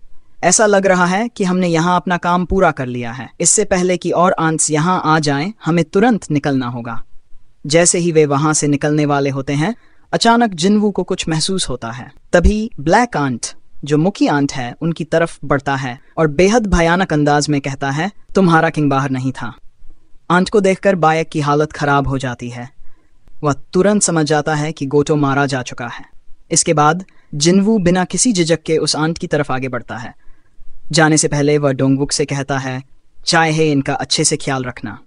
ऐसा लग रहा है कि हमने यहाँ अपना काम पूरा कर लिया है। इससे पहले कि और आंट्स यहाँ आ जाएं, हमें तुरंत निकलना होगा। जैसे ही वे वहां से निकलने वाले होते हैं, अचानक जिनवू को कुछ महसूस होता है। तभी ब्लैक आंट, जो मुखी आंट है, उनकी तरफ बढ़ता है और बेहद भयानक अंदाज में कहता है, तुम्हारा किंग बाहर नहीं था। आंट को देखकर बायक की हालत खराब हो जाती है। वह तुरंत समझ जाता है कि गोटो मारा जा चुका है। इसके बाद जिनवू बिना किसी झिझक के उस आंट की तरफ आगे बढ़ता है। जाने से पहले वह डोंगवुक से कहता है, चाय है इनका अच्छे से ख्याल रखना।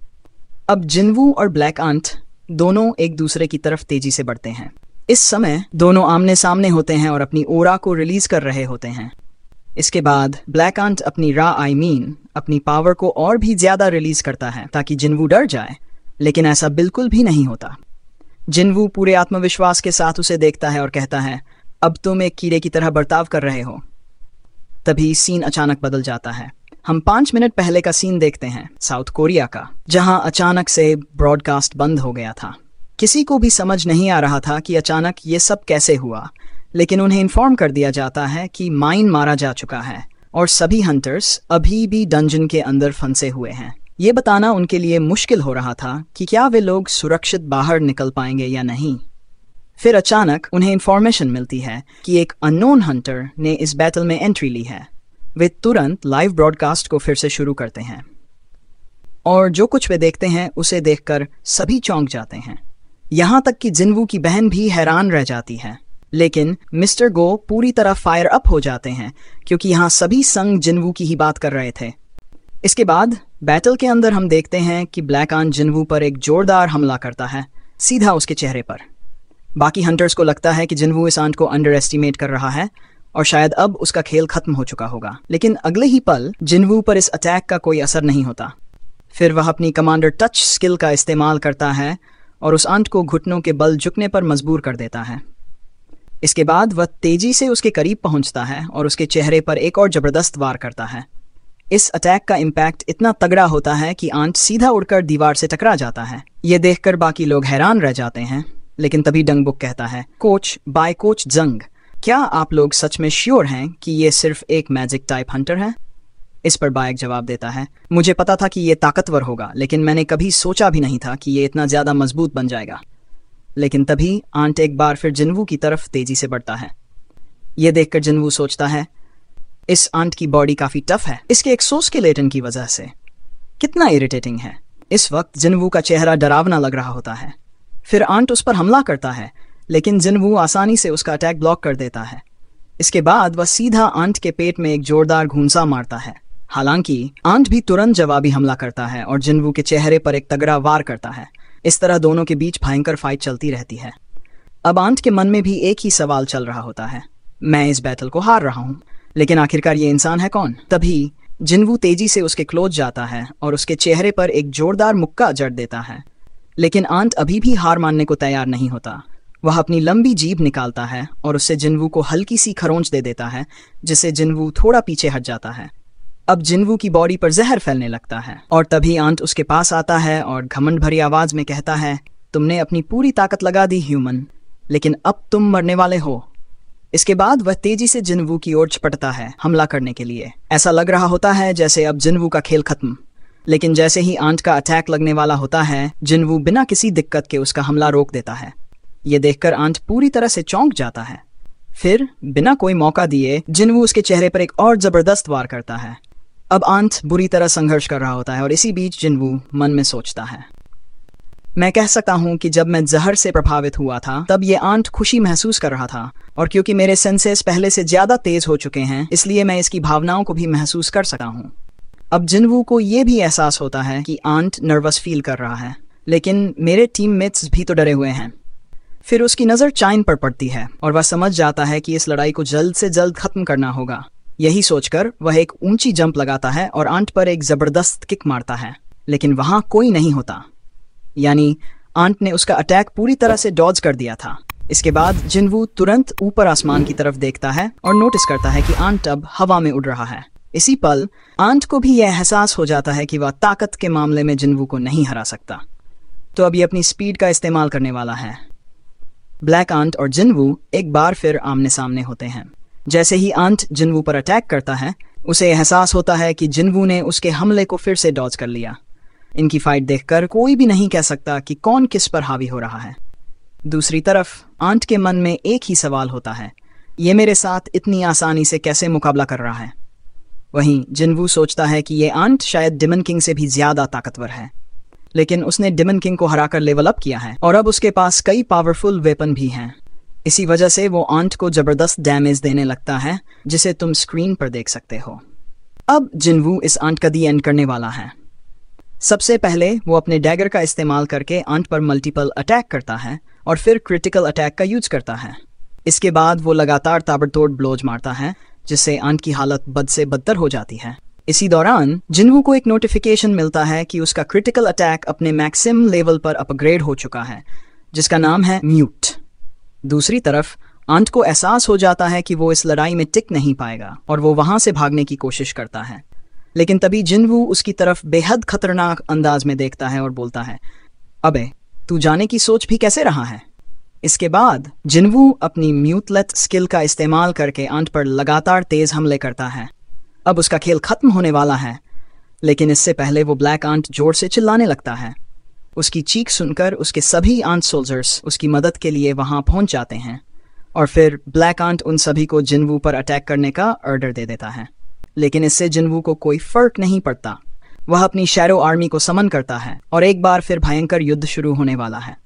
अब जिनवू और ब्लैक आंट दोनों एक दूसरे की तरफ तेजी से बढ़ते हैं। इस समय दोनों आमने सामने होते हैं और अपनी ओरा को रिलीज कर रहे होते हैं। इसके बाद ब्लैक आंट अपनी अपनी पावर को और भी ज्यादा रिलीज करता है ताकि जिनवू डर जाए, लेकिन ऐसा बिल्कुल भी नहीं होता। जिनवू पूरे आत्मविश्वास के साथ उसे देखता है और कहता है, अब तुम एक कीड़े की तरह बर्ताव कर रहे हो। तभी सीन अचानक बदल जाता है। हम 5 मिनट पहले का सीन देखते हैं, साउथ कोरिया का, जहां अचानक से ब्रॉडकास्ट बंद हो गया था। किसी को भी समझ नहीं आ रहा था कि अचानक ये सब कैसे हुआ, लेकिन उन्हें इन्फॉर्म कर दिया जाता है कि माइन मारा जा चुका है और सभी हंटर्स अभी भी डंजन के अंदर फंसे हुए हैं। ये बताना उनके लिए मुश्किल हो रहा था कि क्या वे लोग सुरक्षित बाहर निकल पाएंगे या नहीं। फिर अचानक उन्हें इन्फॉर्मेशन मिलती है कि एक अननोन हंटर ने इस बैटल में एंट्री ली है। वे तुरंत लाइव ब्रॉडकास्ट को फिर से शुरू करते हैं और जो कुछ वे देखते हैं उसे देखकर सभी चौंक जाते हैं। यहाँ तक कि जिनवू की बहन भी हैरान रह जाती है, लेकिन मिस्टर गो पूरी तरह फायर अप हो जाते हैं क्योंकि यहाँ सभी संग जिनवू की ही बात कर रहे थे। इसके बाद बैटल के अंदर हम देखते हैं कि ब्लैक आंट जिनवू पर एक जोरदार हमला करता है, सीधा उसके चेहरे पर। बाकी हंटर्स को लगता है कि जिनवू इस आंट को अंडर एस्टिमेट कर रहा है और शायद अब उसका खेल खत्म हो चुका होगा, लेकिन अगले ही पल जिनवू पर इस अटैक का कोई असर नहीं होता। फिर वह अपनी कमांडर टच स्किल का इस्तेमाल करता है और उस आंट को घुटनों के बल झुकने पर मजबूर कर देता है। इसके बाद वह तेजी से उसके करीब पहुंचता है और उसके चेहरे पर एक और जबरदस्त वार करता है। इस अटैक का इम्पैक्ट इतना तगड़ा होता है कि आंट सीधा उड़कर दीवार से टकरा जाता है। ये देखकर बाकी लोग हैरान रह जाते हैं, लेकिन तभी डंगबुक कहता है, कोच बाय कोच जंग, क्या आप लोग सच में श्योर हैं कि ये सिर्फ एक मैजिक टाइप हंटर है? इस पर बायक जवाब देता है, मुझे पता था कि ये ताकतवर होगा, लेकिन मैंने कभी सोचा भी नहीं था कि ये इतना ज्यादा मजबूत बन जाएगा। लेकिन तभी आंट एक बार फिर जिन्वू की तरफ तेजी से बढ़ता है। ये देखकर जिन्वू सोचता है, इस आंट की बॉडी काफी टफ है, इसके एक्सोस्केलेटन की वजह से। कितना इरिटेटिंग है। इस वक्त जिन्वू का चेहरा डरावना लग रहा होता है। फिर आंट उस पर हमला करता है, लेकिन जिन्वू आसानी से उसका अटैक ब्लॉक कर देता है। इसके बाद वह सीधा आंट के पेट में एक जोरदार घूंसा मारता है। हालांकि आंट भी तुरंत जवाबी हमला करता है और जिन्वू के चेहरे पर एक तगड़ा वार करता है। इस तरह दोनों के बीच भयंकर फाइट चलती रहती है। अब आंट के मन में भी एक ही सवाल चल रहा होता है, मैं इस बैटल को हार रहा हूँ, लेकिन आखिरकार ये इंसान है कौन? तभी जिन्वू तेजी से उसके क्लोज जाता है और उसके चेहरे पर एक जोरदार मुक्का जड़ देता है। लेकिन आंट अभी भी हार मानने को तैयार नहीं होता। वह अपनी लंबी जीभ निकालता है और उससे जिन्वू को हल्की सी खरोंच दे देता है, जिससे जिन्वू थोड़ा पीछे हट जाता है। अब जिन्वू की बॉडी पर जहर फैलने लगता है और तभी आंट उसके पास आता है और घमंड भरी आवाज में कहता है, तुमने अपनी पूरी ताकत लगा दी ह्यूमन, लेकिन अब तुम मरने वाले हो। इसके बाद वह तेजी से जिन्वू की ओर झपटता है हमला करने के लिए। ऐसा लग रहा होता है जैसे अब जिन्वू का खेल खत्म। लेकिन जैसे ही आंट का अटैक लगने वाला होता है, जिन्वू बिना किसी दिक्कत के उसका हमला रोक देता है। ये देखकर आंट पूरी तरह से चौंक जाता है। फिर बिना कोई मौका दिए जिन्वू उसके चेहरे पर एक और जबरदस्त वार करता है। अब आंट बुरी तरह संघर्ष कर रहा होता है और इसी बीच जिन्वू मन में सोचता है, मैं कह सकता हूँ कि जब मैं जहर से प्रभावित हुआ था तब ये आंट खुशी महसूस कर रहा था, और क्योंकि मेरे सेंसेस पहले से ज्यादा तेज हो चुके हैं, इसलिए मैं इसकी भावनाओं को भी महसूस कर सकता हूँ। अब जिन्वू को ये भी एहसास होता है कि आंट नर्वस फील कर रहा है, लेकिन मेरे टीममेट्स भी तो डरे हुए हैं। फिर उसकी नज़र चाइन पर पड़ती है और वह समझ जाता है कि इस लड़ाई को जल्द से जल्द खत्म करना होगा। यही सोचकर वह एक ऊंची जंप लगाता है और आंट पर एक जबरदस्त किक मारता है, लेकिन वहां कोई नहीं होता। यानी आंट ने उसका अटैक पूरी तरह से डॉज कर दिया था। इसके बाद जिन्वू तुरंत ऊपर आसमान की तरफ देखता है और नोटिस करता है कि आंट अब हवा में उड़ रहा है। इसी पल आंट को भी यह एहसास हो जाता है कि वह ताकत के मामले में जिन्वू को नहीं हरा सकता, तो अब ये अपनी स्पीड का इस्तेमाल करने वाला है। ब्लैक आंट और जिन्वू एक बार फिर आमने सामने होते हैं। जैसे ही आंट जिन्वू पर अटैक करता है, उसे एहसास होता है कि जिन्वू ने उसके हमले को फिर से डॉज कर लिया। इनकी फाइट देखकर कोई भी नहीं कह सकता कि कौन किस पर हावी हो रहा है। दूसरी तरफ आंट के मन में एक ही सवाल होता है, ये मेरे साथ इतनी आसानी से कैसे मुकाबला कर रहा है? वहीं जिन्वू सोचता है कि ये आंट शायद डेमन किंग से भी ज्यादा ताकतवर है, लेकिन उसने डेमन किंग को हराकर लेवल अप किया है और अब उसके पास कई पावरफुल वेपन भी हैं। इसी वजह से वो आंट को जबरदस्त डैमेज देने लगता है, जिसे तुम स्क्रीन पर देख सकते हो। अब जिन्वू इस आंट का दी एंड करने वाला है। सबसे पहले वो अपने डैगर का इस्तेमाल करके आंट पर मल्टीपल अटैक करता है और फिर क्रिटिकल अटैक का यूज करता है। इसके बाद वो लगातार ताबड़तोड़ ब्लोज मारता है, जिससे आंट की हालत बद से बदतर हो जाती है। इसी दौरान जिन्वू को एक नोटिफिकेशन मिलता है कि उसका क्रिटिकल अटैक अपने मैक्सिमम लेवल पर अपग्रेड हो चुका है, जिसका नाम है म्यूट। दूसरी तरफ आंट को एहसास हो जाता है कि वो इस लड़ाई में टिक नहीं पाएगा और वो वहां से भागने की कोशिश करता है। लेकिन तभी जिन्वू उसकी तरफ बेहद खतरनाक अंदाज में देखता है और बोलता है, अबे तू जाने की सोच भी कैसे रहा है? इसके बाद जिन्वू अपनी म्यूटलेट स्किल का इस्तेमाल करके आंट पर लगातार तेज हमले करता है। अब उसका खेल खत्म होने वाला है, लेकिन इससे पहले वो ब्लैक आंट जोर से चिल्लाने लगता है। उसकी चीख सुनकर उसके सभी आंट सोल्जर्स उसकी मदद के लिए वहां पहुंच जाते हैं और फिर ब्लैक आंट उन सभी को जिन्वू पर अटैक करने का ऑर्डर दे देता है। लेकिन इससे जिन्वू को कोई फर्क नहीं पड़ता। वह अपनी शैडो आर्मी को समन करता है और एक बार फिर भयंकर युद्ध शुरू होने वाला है।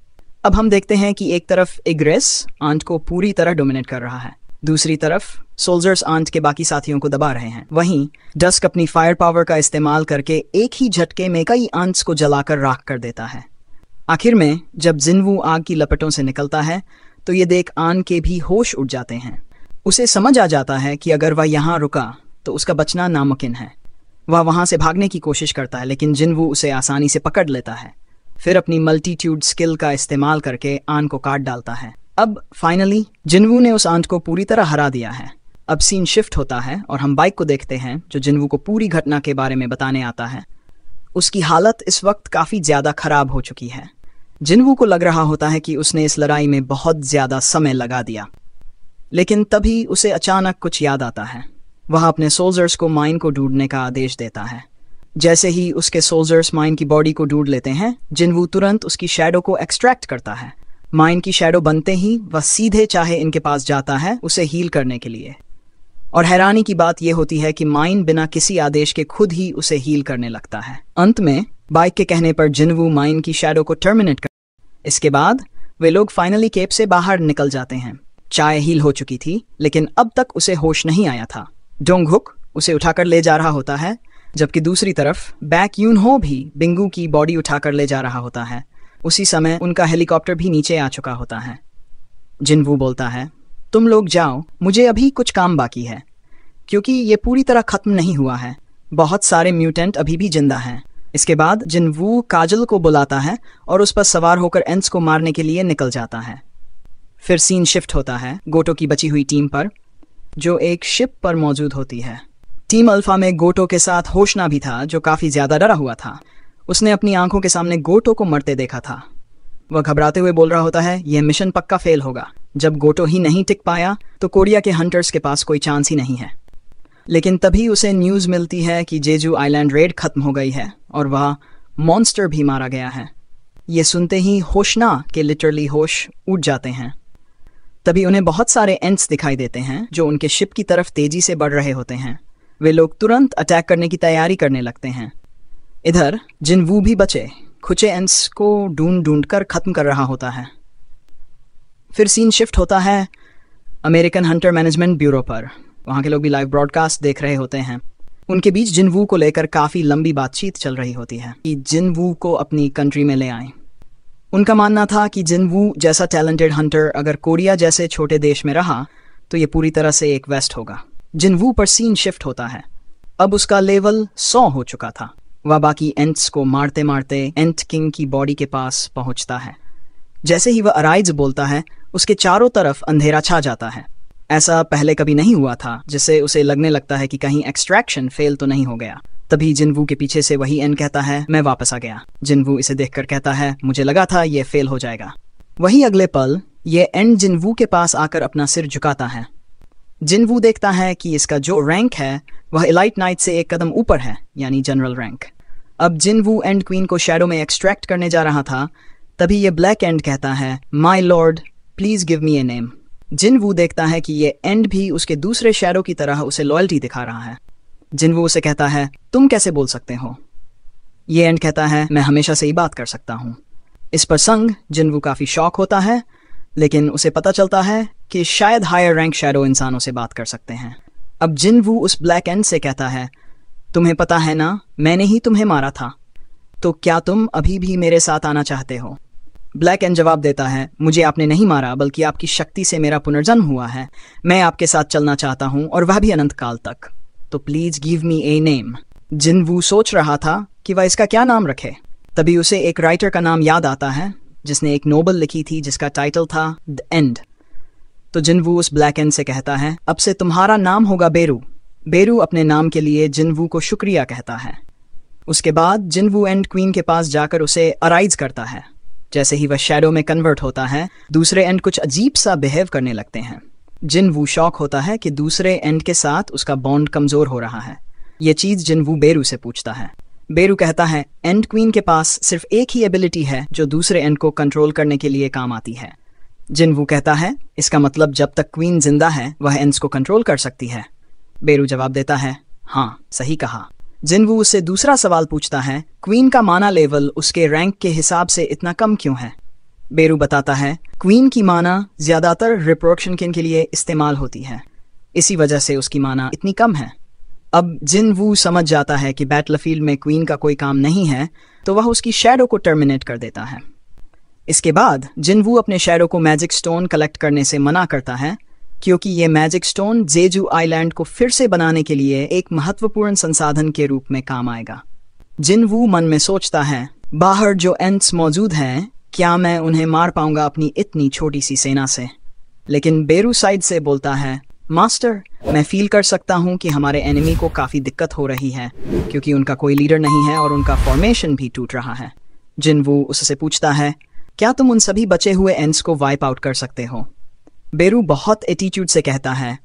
अब हम देखते हैं कि एक तरफ इग्रेस आंट को पूरी तरह डोमिनेट कर रहा है, दूसरी तरफ सोल्जर्स आंट के बाकी साथियों को दबा रहे हैं। वहीं डस्क अपनी फायर पावर का इस्तेमाल करके एक ही झटके में कई आंट्स को जलाकर राख कर देता है। आखिर में जब जिन्वू आग की लपटों से निकलता है तो ये देख आन के भी होश उड़ जाते हैं। उसे समझ आ जाता है कि अगर वह यहाँ रुका तो उसका बचना नामुमकिन है। वह वहां से भागने की कोशिश करता है, लेकिन जिन्वू उसे आसानी से पकड़ लेता है फिर अपनी मल्टीट्यूड स्किल का इस्तेमाल करके आन को काट डालता है। अब फाइनली जिनवू ने उस आंट को पूरी तरह हरा दिया है। अब सीन शिफ्ट होता है और हम बाइक को देखते हैं जो जिनवू को पूरी घटना के बारे में बताने आता है। उसकी हालत इस वक्त काफ़ी ज़्यादा खराब हो चुकी है। जिनवू को लग रहा होता है कि उसने इस लड़ाई में बहुत ज़्यादा समय लगा दिया, लेकिन तभी उसे अचानक कुछ याद आता है। वह अपने सोल्जर्स को माइन को ढूंढने का आदेश देता है। जैसे ही उसके सोल्जर्स माइन की बॉडी को ढूंढ लेते हैं, जिनवू तुरंत उसकी शैडो को एक्सट्रैक्ट करता है। माइन की शैडो बनते ही वह सीधे चाहे इनके पास जाता है उसे हील करने के लिए। और हैरानी की बात यह होती है कि माइन बिना किसी आदेश के खुद ही उसे हील करने लगता है। अंत में बाइक के कहने पर जिनवू माइन की शैडो को टर्मिनेट कर। इसके बाद वे लोग फाइनली केप से बाहर निकल जाते हैं। चाय हील हो चुकी थी, लेकिन अब तक उसे होश नहीं आया था। डोंगहुक उसे उठाकर ले जा रहा होता है, जबकि दूसरी तरफ बैक यून हो भी बिंगू की बॉडी उठाकर ले जा रहा होता है। उसी समय उनका हेलीकॉप्टर भी नीचे आ चुका होता है। जिनवू बोलता है, तुम लोग जाओ, मुझे अभी कुछ काम बाकी है, क्योंकि ये पूरी तरह खत्म नहीं हुआ है। बहुत सारे म्यूटेंट अभी भी जिंदा हैं। इसके बाद जिनवू काजल को बुलाता है और उस पर सवार होकर एंस को मारने के लिए निकल जाता है। फिर सीन शिफ्ट होता है गोटो की बची हुई टीम पर, जो एक शिप पर मौजूद होती है। टीम अल्फा में गोटो के साथ होशना भी था, जो काफ़ी ज़्यादा डरा हुआ था। उसने अपनी आंखों के सामने गोटो को मरते देखा था। वह घबराते हुए बोल रहा होता है, यह मिशन पक्का फेल होगा। जब गोटो ही नहीं टिक पाया तो कोरिया के हंटर्स के पास कोई चांस ही नहीं है। लेकिन तभी उसे न्यूज़ मिलती है कि जेजू आइलैंड रेड खत्म हो गई है और वह मॉन्स्टर भी मारा गया है। ये सुनते ही होशना के लिटरली होश उड़ जाते हैं। तभी उन्हें बहुत सारे एंट्स दिखाई देते हैं जो उनके शिप की तरफ तेजी से बढ़ रहे होते हैं। वे लोग तुरंत अटैक करने की तैयारी करने लगते हैं। इधर जिनवू भी बचे खुचे एंट्स को ढूंढ कर खत्म कर रहा होता है। फिर सीन शिफ्ट होता है अमेरिकन हंटर मैनेजमेंट ब्यूरो पर। वहाँ के लोग भी लाइव ब्रॉडकास्ट देख रहे होते हैं। उनके बीच जिनवू को लेकर काफ़ी लंबी बातचीत चल रही होती है कि जिनवू को अपनी कंट्री में ले आएं। उनका मानना था कि जिनवू जैसा टैलेंटेड हंटर अगर कोरिया जैसे छोटे देश में रहा तो ये पूरी तरह से एक वेस्ट होगा। जिनवू पर सीन शिफ्ट होता है। अब उसका लेवल 100 हो चुका था। वह बाकी एंट्स को मारते मारते एंट किंग की बॉडी के पास पहुंचता है। जैसे ही वह अराइज बोलता है, उसके चारों तरफ अंधेरा छा जाता है। ऐसा पहले कभी नहीं हुआ था, जिससे उसे लगने लगता है कि कहीं एक्सट्रैक्शन फेल तो नहीं हो गया। तभी जिनवू के पीछे से वही एन कहता है, मैं वापस आ गया। जिनवू इसे देखकर कहता है, मुझे लगा था ये फेल हो जाएगा। वही अगले पल ये एन जिनवू के पास आकर अपना सिर झुकाता है। जिनवू देखता है कि इसका जो रैंक है वह एलाइट नाइट से एक कदम ऊपर है, यानी जनरल रैंक। अब जिनवू एंड क्वीन को शैडो में एक्सट्रैक्ट करने जा रहा था, तभी ये ब्लैक एंड कहता है, my lord please give me a name. जिनवू देखता है कि ये एंड भी उसके दूसरे शैडो की तरह उसे लॉयल्टी दिखा रहा है। जिनवू उसे कहता है, तुम कैसे बोल सकते हो? ये एंड कहता है, मैं हमेशा से ही बात कर सकता हूँ। इस पर संग जिनवू काफ़ी शॉक होता है, लेकिन उसे पता चलता है कि शायद हायर रैंक शैडो इंसानों से बात कर सकते हैं। अब जिनवू उस ब्लैक एंड से कहता है, तुम्हें पता है ना, मैंने ही तुम्हें मारा था, तो क्या तुम अभी भी मेरे साथ आना चाहते हो? ब्लैक एंड जवाब देता है, मुझे आपने नहीं मारा, बल्कि आपकी शक्ति से मेरा पुनर्जन्म हुआ है। मैं आपके साथ चलना चाहता हूँ, और वह भी अनंत काल तक। तो please give me a name. जिनवू सोच रहा था कि वह इसका क्या नाम रखे। तभी उसे एक राइटर का नाम याद आता है जिसने एक नोवेल लिखी थी जिसका टाइटल था द एंड। तो जिनवू उस ब्लैक एंड से कहता है, अब से तुम्हारा नाम होगा बेरू। बेरू अपने नाम के लिए जिनवू को शुक्रिया कहता है। उसके बाद जिनवू एंड क्वीन के पास जाकर उसे अराइज करता है। जैसे ही वह शैडो में कन्वर्ट होता है, दूसरे एंड कुछ अजीब सा बिहेव करने लगते हैं। जिनवू शॉक होता है कि दूसरे एंड के साथ उसका बॉन्ड कमजोर हो रहा है। ये चीज जिनवू बेरू से पूछता है। बेरू कहता है, एंड क्वीन के पास सिर्फ एक ही एबिलिटी है जो दूसरे एंड को कंट्रोल करने के लिए काम आती है। जिनवू कहता है, इसका मतलब जब तक क्वीन जिंदा है वह एंड्स को कंट्रोल कर सकती है। बेरू जवाब देता है, हाँ सही कहा। जिनवू उससे दूसरा सवाल पूछता है, क्वीन का माना लेवल उसके रैंक के हिसाब से इतना कम क्यों है? बेरू बताता है, क्वीन की माना ज्यादातर रिप्रोडक्शन के लिए इस्तेमाल होती है, इसी वजह से उसकी माना इतनी कम है। अब जिनवू समझ जाता है कि बैटलफील्ड में क्वीन का कोई काम नहीं है, तो वह उसकी शैडो को टर्मिनेट कर देता है। इसके बाद जिनवू अपने शैडो को मैजिक स्टोन कलेक्ट करने से मना करता है, क्योंकि ये मैजिक स्टोन जेजू आइलैंड को फिर से बनाने के लिए एक महत्वपूर्ण संसाधन के रूप में काम आएगा। जिनवू मन में सोचता है, बाहर जो एंट्स मौजूद हैं, क्या मैं उन्हें मार पाऊंगा अपनी इतनी छोटी सी सेना से? लेकिन बेरू साइड से बोलता है, मास्टर, मैं फील कर सकता हूं कि हमारे एनिमी को काफ़ी दिक्कत हो रही है क्योंकि उनका कोई लीडर नहीं है और उनका फॉर्मेशन भी टूट रहा है। जिनवू उससे पूछता है, क्या तुम उन सभी बचे हुए एंट्स को वाइप आउट कर सकते हो? बेरू बहुत एटीट्यूड से कहता है,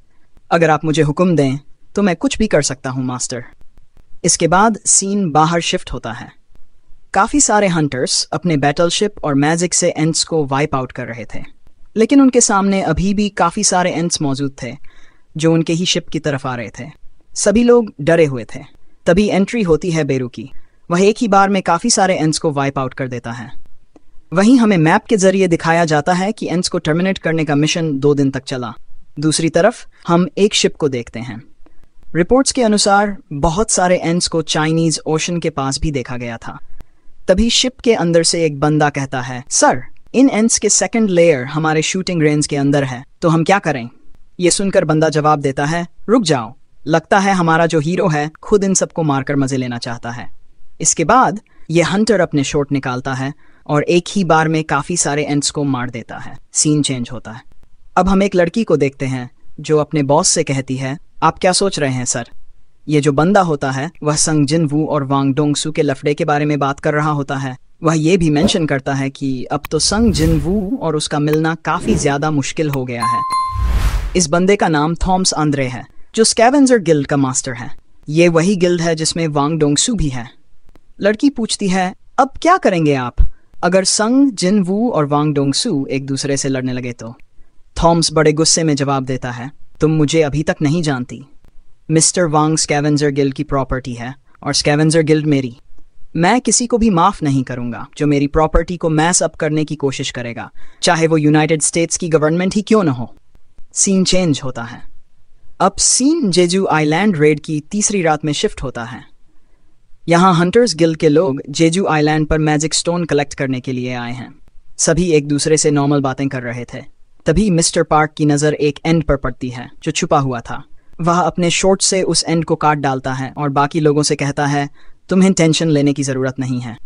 अगर आप मुझे हुक्म दें तो मैं कुछ भी कर सकता हूं मास्टर। इसके बाद सीन बाहर शिफ्ट होता है। काफ़ी सारे हंटर्स अपने बैटलशिप और मैजिक से एंट्स को वाइप आउट कर रहे थे, लेकिन उनके सामने अभी भी काफ़ी सारे एंट्स मौजूद थे जो उनके ही शिप की तरफ आ रहे थे। सभी लोग डरे हुए थे। तभी एंट्री होती है बेरू की। वह एक ही बार में काफ़ी सारे एंट्स को वाइप आउट कर देता है। वहीं हमें मैप के जरिए दिखाया जाता है कि एंट्स को टर्मिनेट करने का मिशन 2 दिन तक चला। दूसरी तरफ हम एक शिप को देखते हैं। रिपोर्ट्स के अनुसार बहुत सारे एंट्स को चाइनीज ओशन के पास भी देखा गया था। तभी शिप के अंदर से एक बंदा कहता है, सर, इन एंट्स के सेकंड लेयर हमारे शूटिंग रेंज के अंदर है, तो हम क्या करें? ये सुनकर बंदा जवाब देता है, रुक जाओ, लगता है हमारा जो हीरो है खुद इन सबको मारकर मजे लेना चाहता है। इसके बाद ये हंटर अपने शॉट निकालता है और एक ही बार में काफ़ी सारे एंट्स को मार देता है। सीन चेंज होता है। अब हम एक लड़की को देखते हैं जो अपने बॉस से कहती है, आप क्या सोच रहे हैं सर? ये जो बंदा होता है वह संग जिनवू और वांग डोंगसू के लफड़े के बारे में बात कर रहा होता है। वह ये भी मेंशन करता है कि अब तो संग जिनवू और उसका मिलना काफ़ी ज़्यादा मुश्किल हो गया है। इस बंदे का नाम थॉमस आंद्रे है, जो स्कैवेंजर गिल्ड का मास्टर है। ये वही गिल्ड है जिसमें वांग डोंगसू भी है। लड़की पूछती है, अब क्या करेंगे आप अगर संग जिनवू और वांग डोंगसू एक दूसरे से लड़ने लगे तो? थॉमस बड़े गुस्से में जवाब देता है, तुम मुझे अभी तक नहीं जानती। मिस्टर वांग स्कैवेंजर गिल्ड की प्रॉपर्टी है और स्कैवेंजर गिल्ड मेरी। मैं किसी को भी माफ़ नहीं करूंगा जो मेरी प्रॉपर्टी को मैस अप करने की कोशिश करेगा, चाहे वो यूनाइटेड स्टेट्स की गवर्नमेंट ही क्यों न हो। सीन चेंज होता है। अब सीन जेजू आइलैंड रेड की तीसरी रात में शिफ्ट होता है। यहाँ हंटर्स गिल्ड के लोग जेजू आइलैंड पर मैजिक स्टोन कलेक्ट करने के लिए आए हैं। सभी एक दूसरे से नॉर्मल बातें कर रहे थे। तभी मिस्टर पार्क की नज़र एक एंड पर पड़ती है जो छुपा हुआ था। वह अपने शॉर्ट से उस एंड को काट डालता है और बाकी लोगों से कहता है, तुम्हें टेंशन लेने की ज़रूरत नहीं है।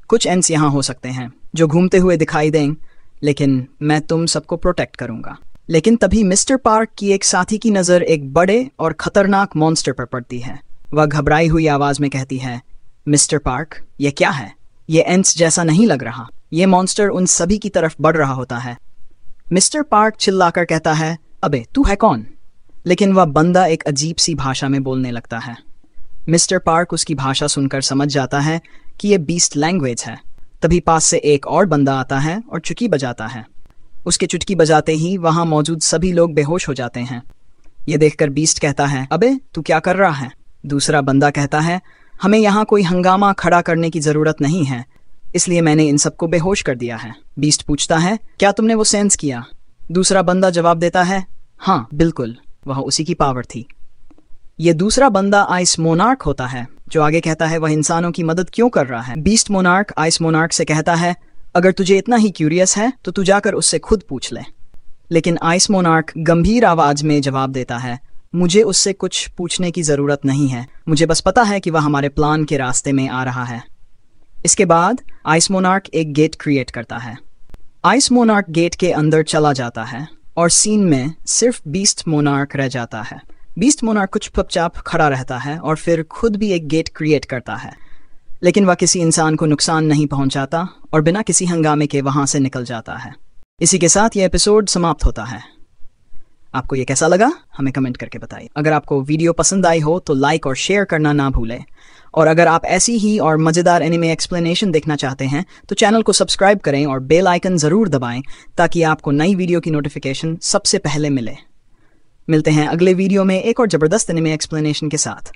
कुछ एंड्स यहाँ हो सकते हैं जो घूमते हुए दिखाई दें, लेकिन मैं तुम सबको प्रोटेक्ट करूँगा। लेकिन तभी मिस्टर पार्क की एक साथी की नज़र एक बड़े और ख़तरनाक मॉन्स्टर पर पड़ती है। वह घबराई हुई आवाज़ में कहती है, मिस्टर पार्क, ये क्या है? ये एंड्स जैसा नहीं लग रहा। ये मॉन्स्टर उन सभी की तरफ बढ़ रहा होता है। मिस्टर पार्क चिल्लाकर कहता है, अबे तू है कौन? लेकिन वह बंदा एक अजीब सी भाषा में बोलने लगता है। मिस्टर पार्क उसकी भाषा सुनकर समझ जाता है कि ये बीस्ट लैंग्वेज है। तभी पास से एक और बंदा आता है और चुटकी बजाता है। उसके चुटकी बजाते ही वहाँ मौजूद सभी लोग बेहोश हो जाते हैं। ये देखकर बीस्ट कहता है, अबे तू क्या कर रहा है? दूसरा बंदा कहता है, हमें यहाँ कोई हंगामा खड़ा करने की ज़रूरत नहीं है, इसलिए मैंने इन सबको बेहोश कर दिया है। बीस्ट पूछता है, क्या तुमने वो सेंस किया? दूसरा बंदा जवाब देता है, हाँ बिल्कुल, वह उसी की पावर थी। ये दूसरा बंदा आइस मोनार्क होता है, जो आगे कहता है वह इंसानों की मदद क्यों कर रहा है। बीस्ट मोनार्क आइस मोनार्क से कहता है, अगर तुझे इतना ही क्यूरियस है तो तू जाकर उससे खुद पूछ ले। लेकिन आइस मोनार्क गंभीर आवाज़ में जवाब देता है, मुझे उससे कुछ पूछने की ज़रूरत नहीं है, मुझे बस पता है कि वह हमारे प्लान के रास्ते में आ रहा है। इसके बाद आइस मोनार्क एक गेट क्रिएट करता है। आइस मोनार्क गेट के अंदर चला जाता है और सीन में सिर्फ बीस्ट मोनार्क रह जाता है। बीस्ट मोनार्क कुछ चुपचाप खड़ा रहता है और फिर खुद भी एक गेट क्रिएट करता है, लेकिन वह किसी इंसान को नुकसान नहीं पहुंचाता और बिना किसी हंगामे के वहां से निकल जाता है। इसी के साथ ये एपिसोड समाप्त होता है। आपको ये कैसा लगा हमें कमेंट करके बताइए। अगर आपको वीडियो पसंद आई हो तो लाइक और शेयर करना ना भूलें, और अगर आप ऐसी ही और मज़ेदार एनिमे एक्सप्लेनेशन देखना चाहते हैं तो चैनल को सब्सक्राइब करें और बेल आइकन ज़रूर दबाएं ताकि आपको नई वीडियो की नोटिफिकेशन सबसे पहले मिले। मिलते हैं अगले वीडियो में एक और ज़बरदस्त एनिमे एक्सप्लेनेशन के साथ।